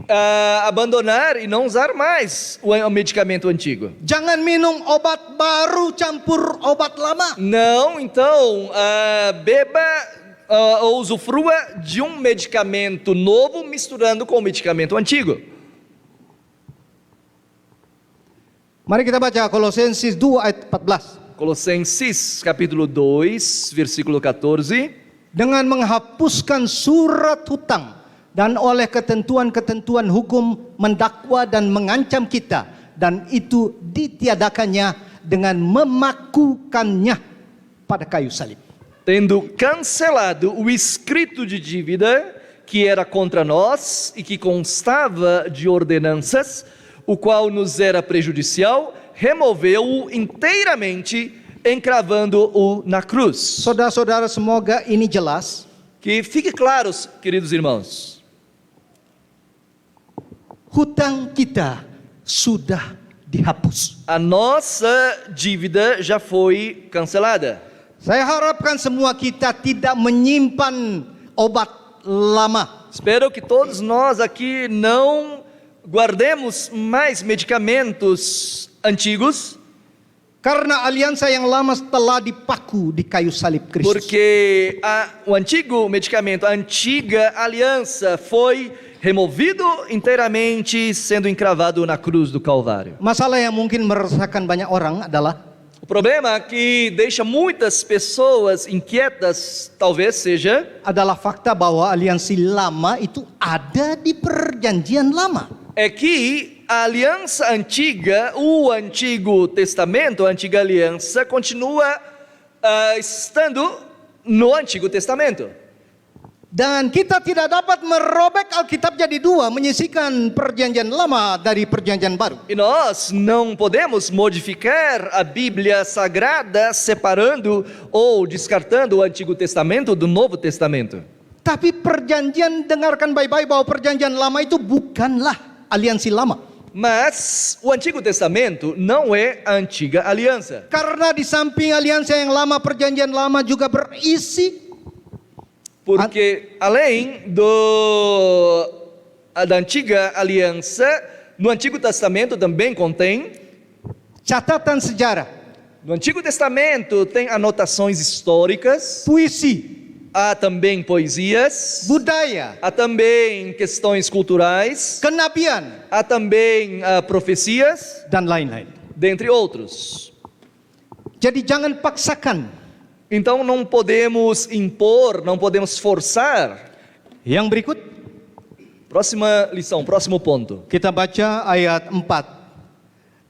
abandonar e não usar mais o medicamento antigo. Jangan minum obat baru campur obat lama. Não, então, beba ou usufrua de um medicamento novo misturando com o medicamento antigo. Mari kita baca Kolosenses 2 ayat 14. Colossenses capítulo 2, versículo 14. Dengan menghapuskan surat hutang dan oleh ketentuan-ketentuan hukum mendakwa dan mengancam kita, dan itu ditiadakannya dengan memakukannya pada kayu salib. Tendo cancelado o escrito de dívida que era contra nós e que constava de ordenanças, o qual nos era prejudicial, removeu-o inteiramente, encravando-o na cruz. Saudara-saudara, semoga ini jelas. Que fique claro, queridos irmãos, Hutang kita sudah dihapus. a nossa dívida já foi cancelada. Saya harapkan semua kita tidak menyimpan obat lama. Espero que todos nós aqui não guardemos mais medicamentos antigos, Karena aliansa yang lama telah dipaku di kayu salib Kristus. porque o antigo medicamento, a antiga aliança foi removido inteiramente, sendo encravado na cruz do Calvário. Masalah yang mungkin meresahkan banyak orang adalah O problema que deixa muitas pessoas inquietas, talvez seja fakta bahwa aliansi lama itu ada di perjanjian lama. é que a aliança antiga, o Antigo Testamento, a antiga aliança, continua estando no Antigo Testamento. Dan kita tidak dapat merobek Alkitab jadi dua, menyisihkan perjanjian lama dari perjanjian baru. E nós não podemos modificar a Bíblia Sagrada separando ou descartando o Antigo Testamento do Novo Testamento. Tapi perjanjian, dengarkan baik-baik bahwa perjanjian lama itu bukanlah aliansi lama. Mas o Antigo Testamento não é a antiga aliança. Karena di samping aliansi yang lama, perjanjian lama juga berisi Porque além da antiga aliança, no Antigo Testamento também contém. catatan sejarah, No Antigo Testamento tem anotações históricas, puisi, há também poesias, budaya, há também questões culturais, kenabian, há também profecias, dan lain-lain. dentre outros. Jadi jangan paksakan. Então não podemos impor, não podemos forçar. Yang berikut Próxima lição, próximo ponto. kita baca ayat 4.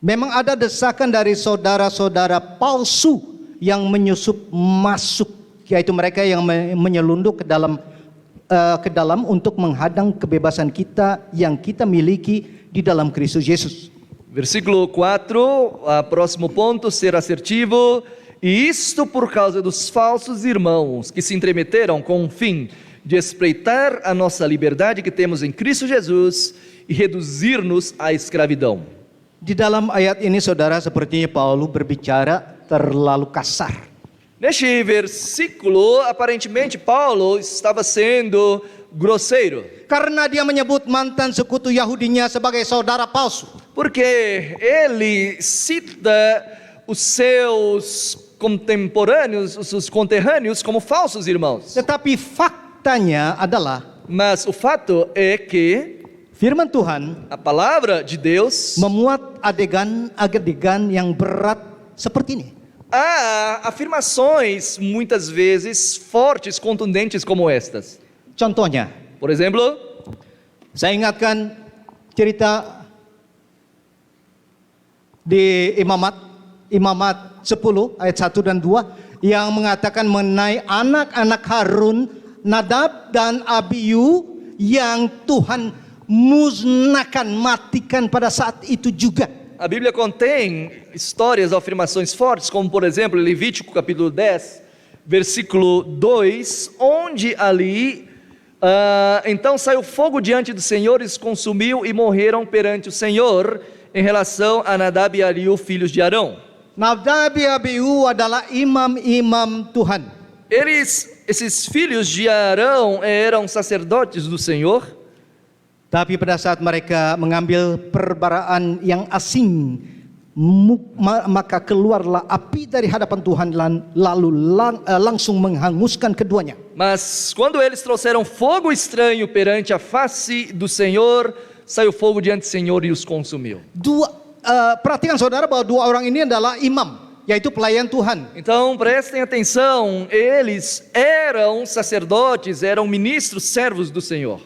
Memang ada desakan dari saudara-saudara palsu yang menyusup masuk, yaitu mereka yang menyelundup ke dalam untuk menghadang kebebasan kita yang kita miliki di dalam Kristus Yesus. Versículo 4, próximo ponto, ser assertivo. E isto por causa dos falsos irmãos que se intrometeram com o fim de espreitar a nossa liberdade que temos em Cristo Jesus e reduzir-nos à escravidão. Di dalam ayat ini saudara, sepertinya Paulus berbicara terlalu kasar. Neste versículo, aparentemente Paulo estava sendo grosseiro. Karena dia menyebut mantan sekutu Yahudinya sebagai saudara palsu. Porque ele cita os seus contemporâneos, os seus conterrâneos como falsos irmãos. Tetapi faktanya adalah Mas o fato é que firman Tuhan a palavra de Deus memuat adegan yang berat seperti ini. há afirmações muitas vezes fortes, contundentes como estas. Contohnya, Por exemplo, saya ingatkan cerita di Imamat 10 ayat 1 dan 2 yang mengatakan mengenai anak-anak Harun, Nadab dan Abihu yang Tuhan musnahkan, matikan pada saat itu juga. a Bíblia contém histórias, afirmações fortes, como por exemplo, Levítico capítulo 10, versículo 2, onde ali então saiu fogo diante do Senhor, e os consumiu e morreram perante o Senhor, em relação a Nadab e Abiú, filhos de Arão. Nadab dan Abihu adalah imam-imam Tuhan. Esses filhos de Arão eram sacerdotes do Senhor, Tapi pada saat mereka mengambil perbaraan yang asing, maka keluarlah api dari hadapan Tuhan lalu langsung menghanguskan keduanya. mas quando eles trouxeram fogo estranho perante a face do Senhor, saiu fogo diante do Senhor e os consumiu. Perhatikan saudara bahwa dua orang ini adalah imam, yaitu pelayan Tuhan. Então prestem atenção, eles eram sacerdotes, eram ministros, servos do Senhor.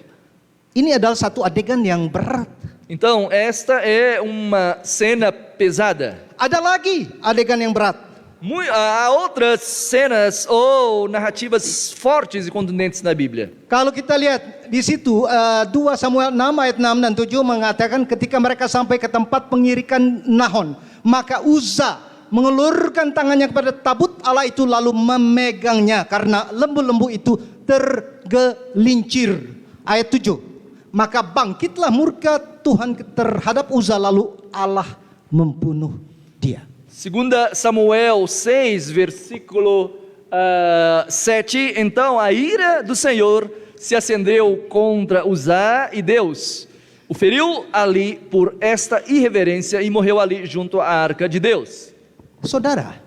Ini adalah satu adegan yang berat. Então esta é uma cena pesada. Ada lagi adegan yang berat. Há outras cenas ou narrativas fortes e contundentes na Bíblia. Kalau kita lihat di situ 2 Samuel 6 ayat 6 dan 7 mengatakan ketika mereka sampai ke tempat pengirikan Nahon, maka Uza mengelurkan tangannya kepada tabut Allah itu lalu memegangnya karena lembu-lembu itu tergelincir. Ayat 7. Maka bangkitlah murka Tuhan terhadap Uza lalu Allah membunuh dia. 2 Samuel 6, versículo 7. Então a ira do Senhor se acendeu contra Uzá e Deus o feriu ali por esta irreverência e morreu ali junto à arca de Deus. Saudara,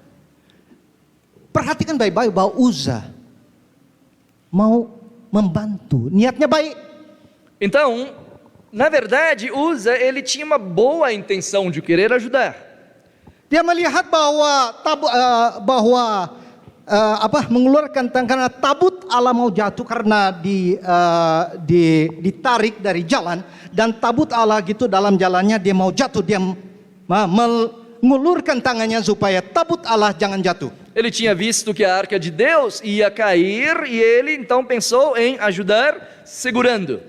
perhatikan baik-baik bahwa Uza mau membantu, niatnya baik. Então, na verdade, Uza ele tinha uma boa intenção de querer ajudar. Dia melihat bahwa mengeluarkan karena tabut Allah mau jatuh karena ditarik dari jalan dan tabut Allah gitu dalam jalannya dia mau jatuh, dia mengulurkan tangannya supaya tabut Allah jangan jatuh. Ele tinha visto que a arca de Deus ia cair e ele então pensou em ajudar segurando.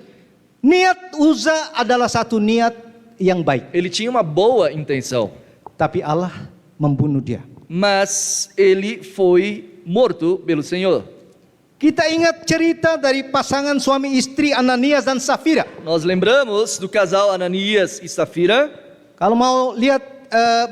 Niat Uza adalah satu niat yang baik. Ele tinha uma boa intenção. Tapi Allah membunuh dia. Mas ele foi morto pelo Senhor. Kita ingat cerita dari pasangan suami istri Ananias dan Safira. Nós lembramos do casal Ananias e Safira. Kalau mau lihat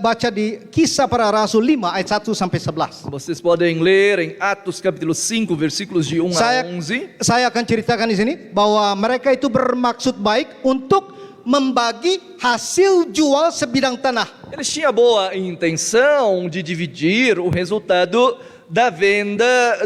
baca di Kisah Para Rasul 5 ayat 1 sampai 11. Vocês podem ler em Atos capítulo 5 versículos de 1 a 11. Saya akan ceritakan di sini bahwa mereka itu bermaksud baik untuk membagi hasil jual sebidang tanah. Eles tinham boa intenção de dividir o resultado da venda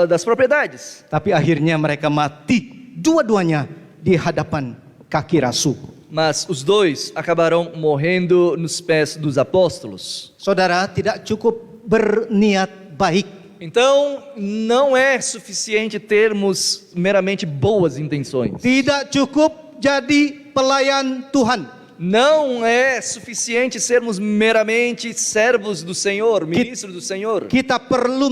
das propriedades. Tapi akhirnya mereka mati dua-duanya di hadapan kaki Rasul. Mas os dois acabaram morrendo nos pés dos apóstolos. Saudara, tidak cukup berniat baik. Então, não é suficiente termos meramente boas intenções. Tidak cukup jadi pelayan Tuhan. Não é suficiente sermos meramente servos do Senhor, ministros do Senhor. Kita perlu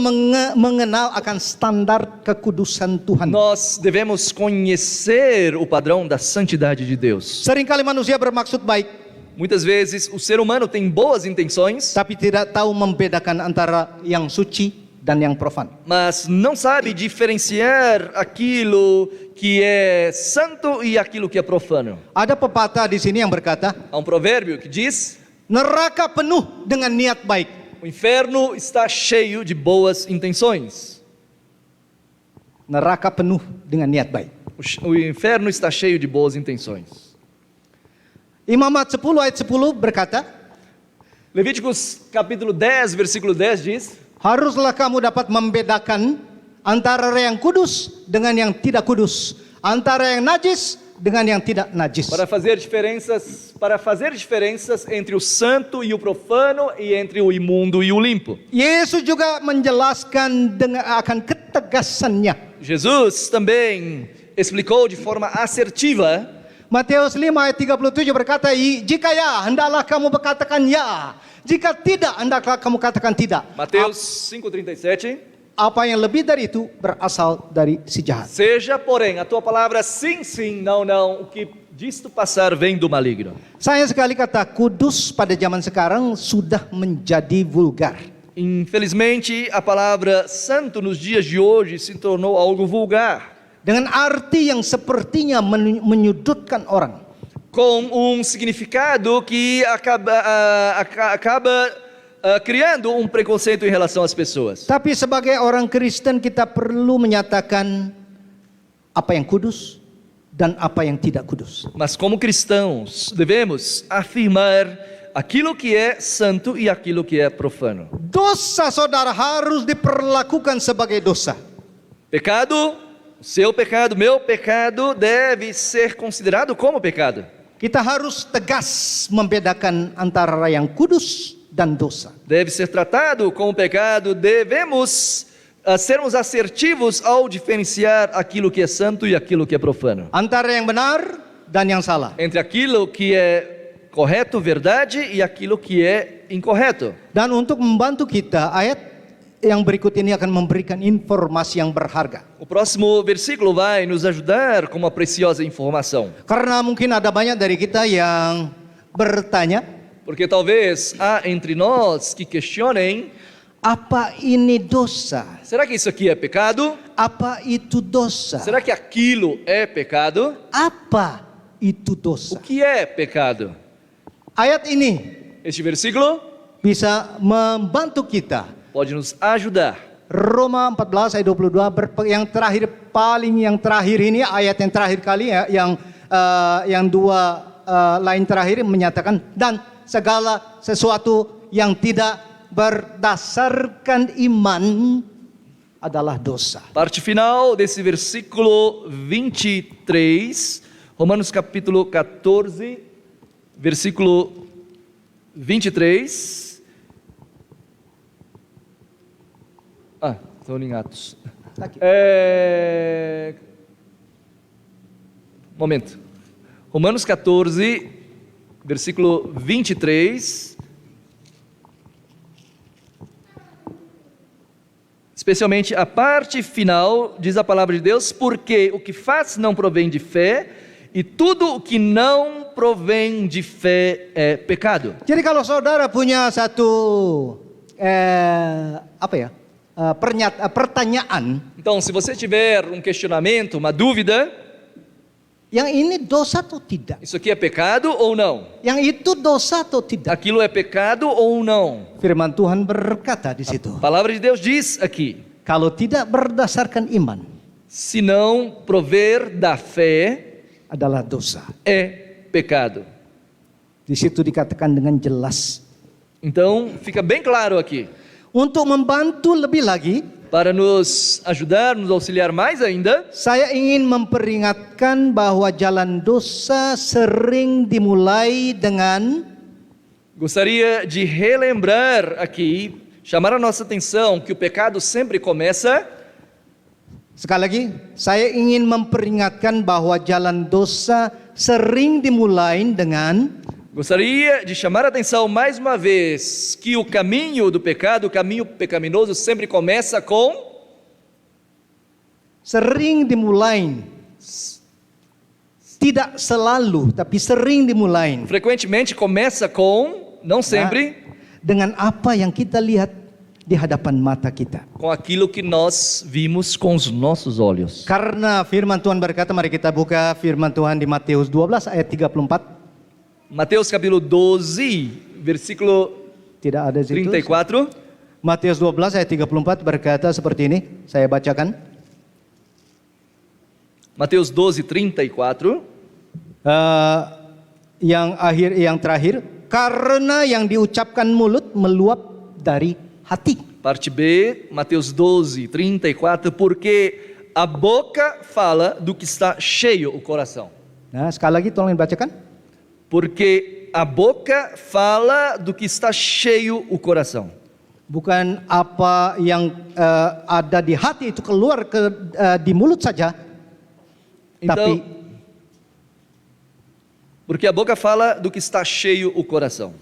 mengenal akan standar kekudusan Tuhan. Nós devemos conhecer o padrão da santidade de Deus. Seringkali manusia bermaksud baik, Muitas vezes o ser humano tem boas intenções, tapi tidak tahu membedakan antara yang suci dan yang profan. mas não sabe diferenciar aquilo que é santo e aquilo que é profano. Ada pepatah di sini yang berkata, Há provérbio que diz: neraka penuh dengan niat baik. o inferno está cheio de boas intenções. neraka penuh dengan niat baik. O inferno está cheio de boas intenções. Imamat 10 ayat 10 berkata, Levíticos capítulo 10, versículo 10 diz: haruslah kamu dapat membedakan antara yang kudus dengan yang tidak kudus, antara yang najis dengan yang tidak najis. para fazer diferenças entre o santo e o profano e entre o imundo e o limpo. Yesus juga menjelaskan dengan akan ketegasannya. Jesus também explicou de forma assertiva. Matius 5 ayat 37 berkata, jika ya, hendaklah kamu berkatakan ya. Jika tidak, hendaklah kamu katakan tidak. Mateus 5:37. Apa yang lebih dari itu berasal dari si jahat. Seja, porém, a tua palavra sim, sim, não, não. O que disto passar vem do maligno. Sayang sekali kata kudus pada zaman sekarang sudah menjadi vulgar. Infelizmente, a palavra santo nos dias de hoje se tornou algo vulgar, Dengan arti yang sepertinya menyudutkan orang. com significado que acaba criando preconceito em relação às pessoas. Tapi sebagai orang Kristen kita perlu menyatakan apa yang kudus dan apa yang tidak kudus. Mas como cristãos, devemos afirmar aquilo que é santo e aquilo que é profano. Dosa saudara harus diperlakukan sebagai dosa. Pecado, seu pecado, meu pecado deve ser considerado como pecado. Kita harus tegas membedakan antara yang kudus dan dosa. Deve ser tratado como pecado. Devemos sermos assertivos ao diferenciar aquilo que é santo e aquilo que é profano. Antara yang benar dan yang salah. Entre aquilo que é correto, verdade, e aquilo que é incorreto. Dan untuk membantu kita, ayat yang berikut ini akan memberikan informasi yang berharga. O próximo versículo vai nos ajudar com uma preciosa informação. Karena mungkin ada banyak dari kita yang bertanya, Porque talvez há entre nós que questionem: apa ini dosa? será que isso aqui é pecado? Apa itu dosa? Será que aquilo é pecado? Apa itu O dosa? que é pecado? Ayat ini Este versículo bisa membantu kita. pode nos ajudar. Roma 14 ayat 22 yang terakhir ini ayat yang terakhir kali ya, yang dua lain terakhir menyatakan dan segala sesuatu yang tidak berdasarkan iman adalah dosa. Parte final desse versículo 23, Romanos capítulo 14, versículo 23. Estou em Atos. Tá aqui. Momento. Romanos 14, versículo 23. Especialmente a parte final, diz a palavra de Deus: porque o que faz não provém de fé, e tudo o que não provém de fé é pecado. Jadi kalau saudara punya satu pertanyaan, Então, se você tiver questionamento, uma dúvida, yang ini dosa atau tidak? isso aqui é pecado ou não? Yang itu dosa atau tidak? Aquilo é pecado ou não? Firman Tuhan berkata di situ, A palavra de Deus diz aqui: kalau tidak berdasarkan iman se não prover da fé, adalah dosa. é pecado. Di situ dikatakan dengan jelas. Então, fica bem claro aqui. Untuk membantu lebih lagi, Para nos ajudar, nos auxiliar mais ainda, saya ingin memperingatkan bahwa jalan dosa sering dimulai dengan gostaria de relembrar aqui, chamar a nossa atenção que o pecado sempre começa. Sekali lagi, saya ingin memperingatkan bahwa jalan dosa sering dimulai dengan Gostaria de chamar a atenção mais uma vez que o caminho do pecado, o caminho pecaminoso sempre começa com sering dimulai. Tidak selalu, tapi sering dimulai frequentemente começa com, não sempre, dengan apa yang kita lihat di hadapan mata kita. com aquilo que nós vimos com os nossos olhos. Karena firman Tuhan berkata, mari kita buka firman Tuhan di Matius 12 ayat 34. Mateus capítulo 12, versículo Tidak ada di situ. 34. Matius 12 ayat 34 berkata seperti ini, saya bacakan. Mateus 12:34. Yang terakhir, karena yang diucapkan mulut meluap dari hati. Parte B, Mateus 12:34, porque a boca fala do que está cheio o coração. Nah, sekali lagi tolong dibacakan. Porque a boca fala do que está cheio o coração. Bukan apa yang ada di hati itu keluar di mulut saja, Então, tapi porque a boca fala do que está cheio o coração.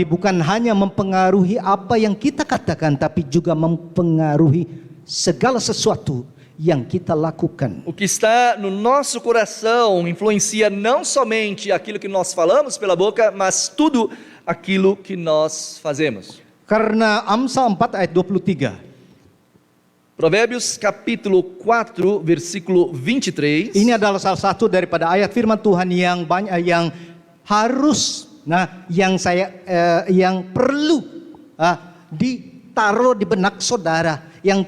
bukan hanya mempengaruhi apa yang kita katakan, tapi juga mempengaruhi segala sesuatu yang kita lakukan. O que está no nosso coração influencia não somente aquilo que nós falamos pela boca, mas tudo aquilo que nós fazemos. Karena Amsal 4 ayat 23. Provérbios capítulo 4, versículo 23. Ini adalah salah satu daripada ayat firman Tuhan yang banyak yang harus, yang perlu ditaruh di benak saudara, yang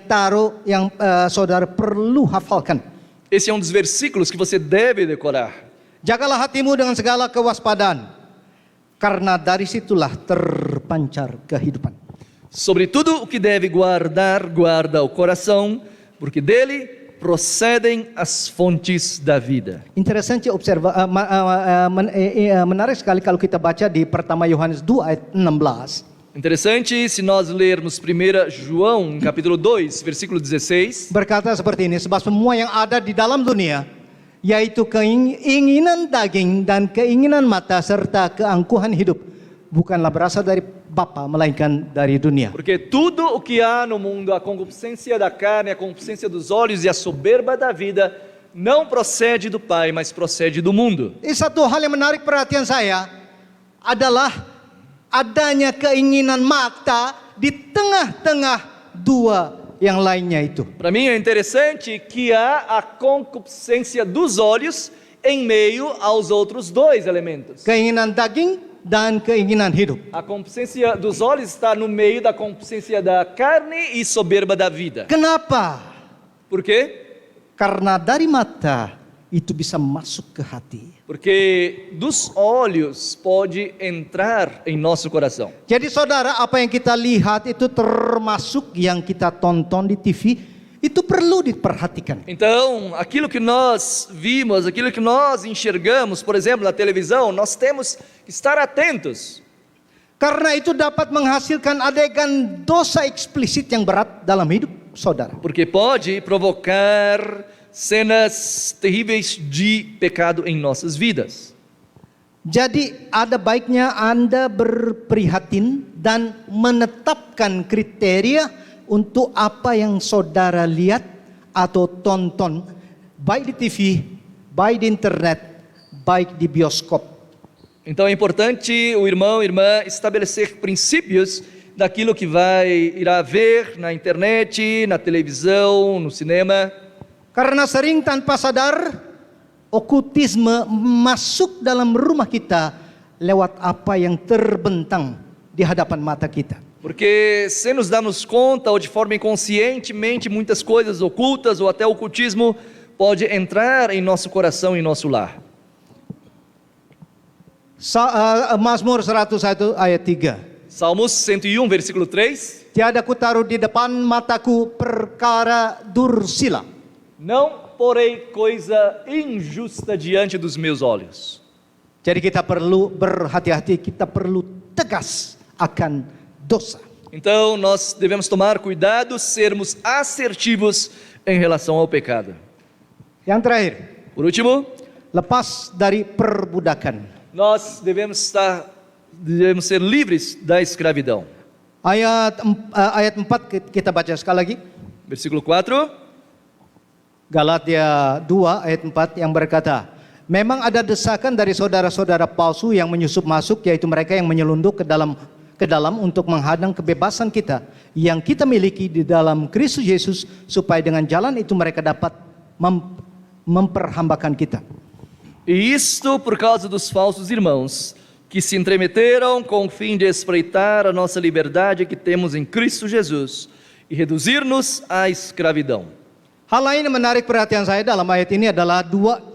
saudara perlu hafalkan. Esse é um dos versículos que você deve decorar. Jagalah hatimu dengan segala kewaspadaan, karena dari situlah terpancar kehidupan. Sobre tudo o que deve guardar, guarda o coração, porque dele procedem as fontes da vida. Interessante menarik sekali kalau kita baca di pertama Yohanes 2 ayat 16. Interessante se nós lermos 1 João, capítulo 2, versículo 16. Berkata seperti ini, sebab semua yang ada di dalam dunia, yaitu keinginan daging dan keinginan mata serta keangkuhan hidup, bukanlah berasal dari Bapa, melainkan dari dunia. Porque tudo o que há no mundo, a concupiscência da carne, a concupiscência dos olhos e a soberba da vida, não procede do Pai, mas procede do mundo. Satu hal yang menarik perhatian saya adalah adanya keinginan mata di tengah-tengah dua yang lainnya itu. Para mim é interessante que há a concupiscência dos olhos em meio aos outros dois elementos. Keinginan daging dan keinginan hidup. A concupiscência dos olhos está no meio da concupiscência da carne e soberba da vida. Kenapa? Por quê? Karena dari mata itu bisa masuk ke hati. Porque dos olhos pode entrar em nosso coração. Jadi saudara, apa yang kita lihat itu termasuk yang kita tonton di TV, itu perlu diperhatikan. Então, aquilo que nós vimos, aquilo que nós enxergamos, por exemplo, na televisão, nós temos que estar atentos. Karena itu dapat menghasilkan adegan dosa eksplisit yang berat dalam hidup saudara. Porque pode provocar cenas terríveis de pecado em nossas vidas. Jadi ada baiknya Anda berprihatin dan menetapkan kriteria untuk apa yang saudara lihat atau tonton, baik di TV, baik di internet, baik di bioskop. Então é importante o irmão e irmã estabelecer princípios daquilo que irá ver na internet, na televisão, no cinema. Karena sering tanpa sadar okultisme masuk dalam rumah kita lewat apa yang terbentang di hadapan mata kita. Porque sem nos darmos conta ou de forma inconscientemente muitas coisas ocultas ou até o ocultismo pode entrar em nosso coração e em nosso lar. Mazmur 101 ayat 3. Salmos 101 versículo 3. Tiada kutaruh di depan mataku perkara dursila. Não porei coisa injusta diante dos meus olhos. Jadi kita perlu berhati-hati, kita perlu tegas akan dosa. Então nós devemos tomar cuidado, sermos assertivos em relação ao pecado. Yang terakhir, Por último, lepas dari perbudakan. nós devemos ser livres da escravidão. Ayat 4 kita baca sekali lagi. Versículo 4. Galatia 2 ayat 4 yang berkata, memang ada desakan dari saudara-saudara palsu yang menyusup masuk, yaitu mereka yang menyelundup ke dalam untuk menghadang kebebasan kita yang kita miliki di dalam Kristus Yesus, supaya dengan jalan itu mereka dapat memperhambakan kita. E isto por causa dos falsos irmãos, que se entremeteram com o fim de espreitar a nossa liberdade que temos em Cristo Jesus e reduzir-nos à escravidão. Hal lain yang menarik perhatian saya dalam ayat ini adalah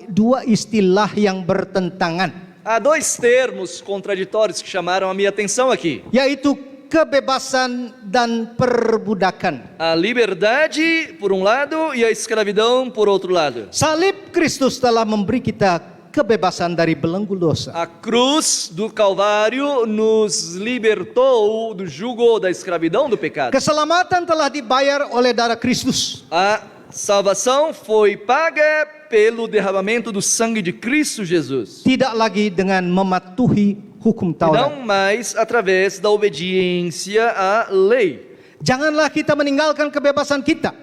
dua istilah yang bertentangan, Há dois termos contraditórios que chamaram a minha atenção aqui: yaitu kebebasan dan perbudakan. a liberdade por um lado e a escravidão por outro lado. Salib Kristus telah memberi kita kebebasan dari belenggu dosa. A cruz do Calvário nos libertou do jugo da escravidão do pecado. Keselamatan telah dibayar oleh darah Kristus. A salvação foi paga pelo derramamento do sangue de Cristo Jesus. Tidak lagi dengan mematuhi hukum E Taurat. não mais através da obediência à lei. Janganlah kita meninggalkan kebebasan kita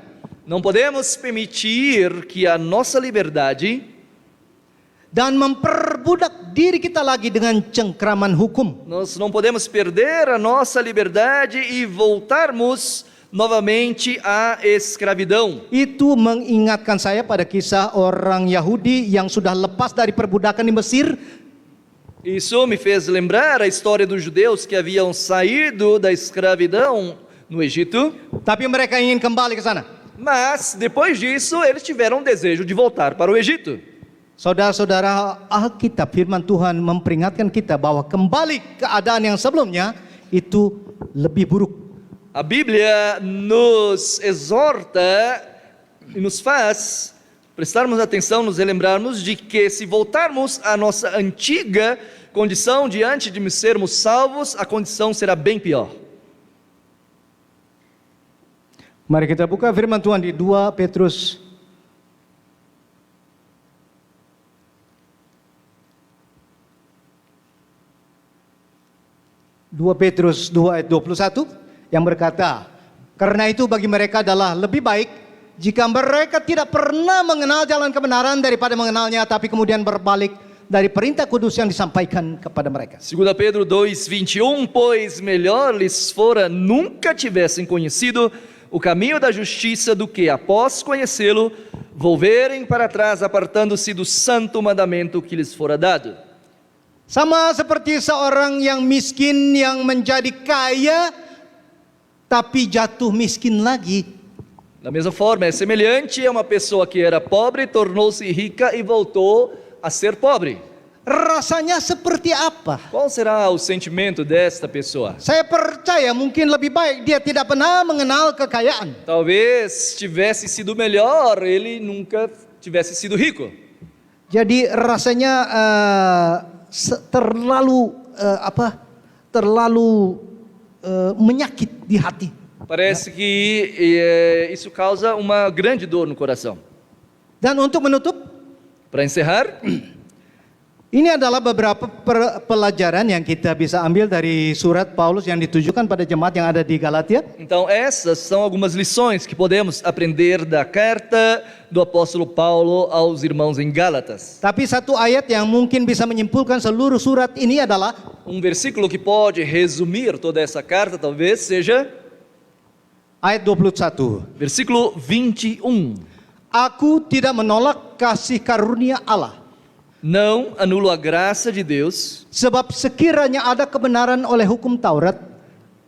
Não podemos permitir que a nossa liberdade dan memperbudak diri kita lagi dengan cengkraman hukum. Nós não podemos perder a nossa liberdade e voltarmos novamente à escravidão. Itu mengingatkan saya pada kisah orang Yahudi yang sudah lepas dari perbudakan di Mesir, Isso me fez lembrar a história dos judeus que haviam saído da escravidão no Egito, tapi mereka ingin kembali ke sana. mas depois disso eles tiveram o desejo de voltar para o Egito. Saudara-saudara, Alkitab firman Tuhan memperingatkan kita bahwa kembali keadaan yang sebelumnya itu lebih buruk. A Bíblia nos exorta e nos faz prestarmos atenção, nos relembrarmos de que se voltarmos à nossa antiga condição diante de sermos salvos, a condição será bem pior. Mari kita buka firman Tuhan di 2 Petrus 2 Petrus 2 ayat 21 yang berkata, karena itu bagi mereka adalah lebih baik jika mereka tidak pernah mengenal jalan kebenaran daripada mengenalnya, tapi kemudian berbalik dari perintah kudus yang disampaikan kepada mereka. 2 Pedro 2:21, pois melhor lhes fora nunca tivessem conhecido o caminho da justiça do que, após conhecê-lo, volverem para trás, apartando-se do santo mandamento que lhes fora dado. Sama seperti seorang yang miskin yang menjadi kaya tapi jatuh miskin lagi. Da mesma forma, é semelhante a uma pessoa que era pobre, tornou-se rica e voltou a ser pobre. Rasanya seperti apa? Qual será o sentimento desta pessoa? Saya percaya mungkin lebih baik dia tidak pernah mengenal kekayaan. Talvez tivesse sido melhor, ele nunca tivesse sido rico. Jadi rasanya terlalu menyakit di hati. Parece que isso causa uma grande dor no coração. Dan untuk menutup, Para encerrar, ini adalah beberapa pelajaran yang kita bisa ambil dari surat Paulus yang ditujukan pada jemaat yang ada di Galatia. então essas são algumas lições que podemos aprender da carta do apóstolo Paulo aos irmãos em Gálatas. Tapi satu ayat yang mungkin bisa menyimpulkan seluruh surat ini adalah Um versículo que pode resumir toda essa carta talvez seja ayat 21. versículo 21. Aku tidak menolak kasih karunia Allah, Não anulo a graça de Deus, sebab sekiranya ada kebenaran oleh hukum Taurat,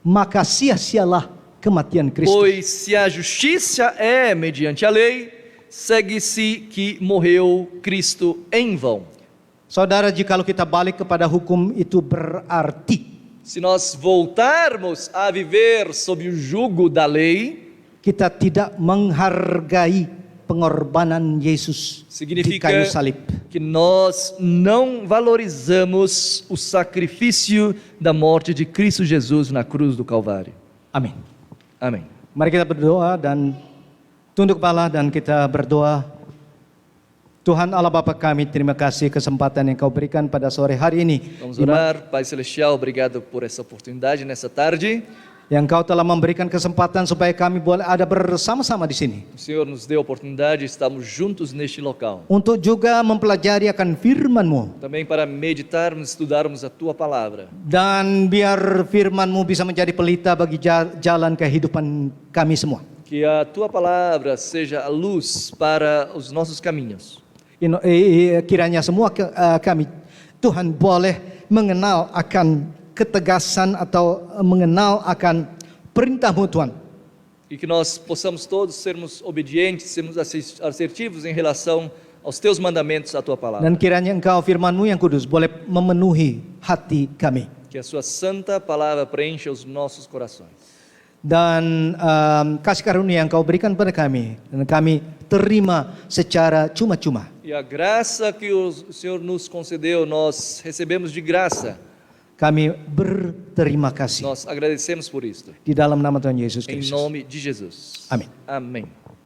maka sia-sialah kematian Kristus. pois se a justiça é mediante a lei, segue-se que morreu Cristo em vão. Saudara, jikalau kita balik kepada hukum itu berarti Se nós voltarmos a viver sob o jugo da lei, kita tidak menghargai pengorbanan Yesus di significa kayu salib. que nós não valorizamos o sacrifício da morte de Cristo Jesus na cruz do Calvário. Amin. Amém. Mari kita berdoa dan tunduk kepala dan kita berdoa. Tuhan Allah Bapa kami, terima kasih kesempatan yang Kau berikan pada sore hari ini. Vamos orar. Pai Celestial, obrigado por essa oportunidade nessa tarde. Yang Kau telah memberikan kesempatan supaya kami boleh ada bersama-sama di sini. O Senhor nos deu a oportunidade de estarmos juntos neste local. Untuk juga mempelajari akan firman-Mu. Também para meditarmos, estudarmos a Tua Palavra. Dan biar firman-Mu bisa menjadi pelita bagi jalan kehidupan kami semua. Que a Tua Palavra seja a luz para os nossos caminhos. Kiranya semua kami, Tuhan, boleh mengenal akan ketegasan atau mengenal akan perintah-Mu, Tuhan. E que nós possamos todos sermos obedientes, sermos assertivos em relação aos teus mandamentos, à tua palavra. Dan kiranya Engkau firman-Mu yang kudus boleh memenuhi hati kami. Que a sua santa palavra preencha os nossos corações. Dan kasih karunia yang Kau berikan pada kami, dan kami terima secara cuma-cuma. E a graça que o Senhor nos concedeu, nós recebemos de graça. Kami berterima kasih Nós agradecemos por isto. di dalam nama Tuhan Yesus Em Kristus. nome de Jesus. Amém. Amém.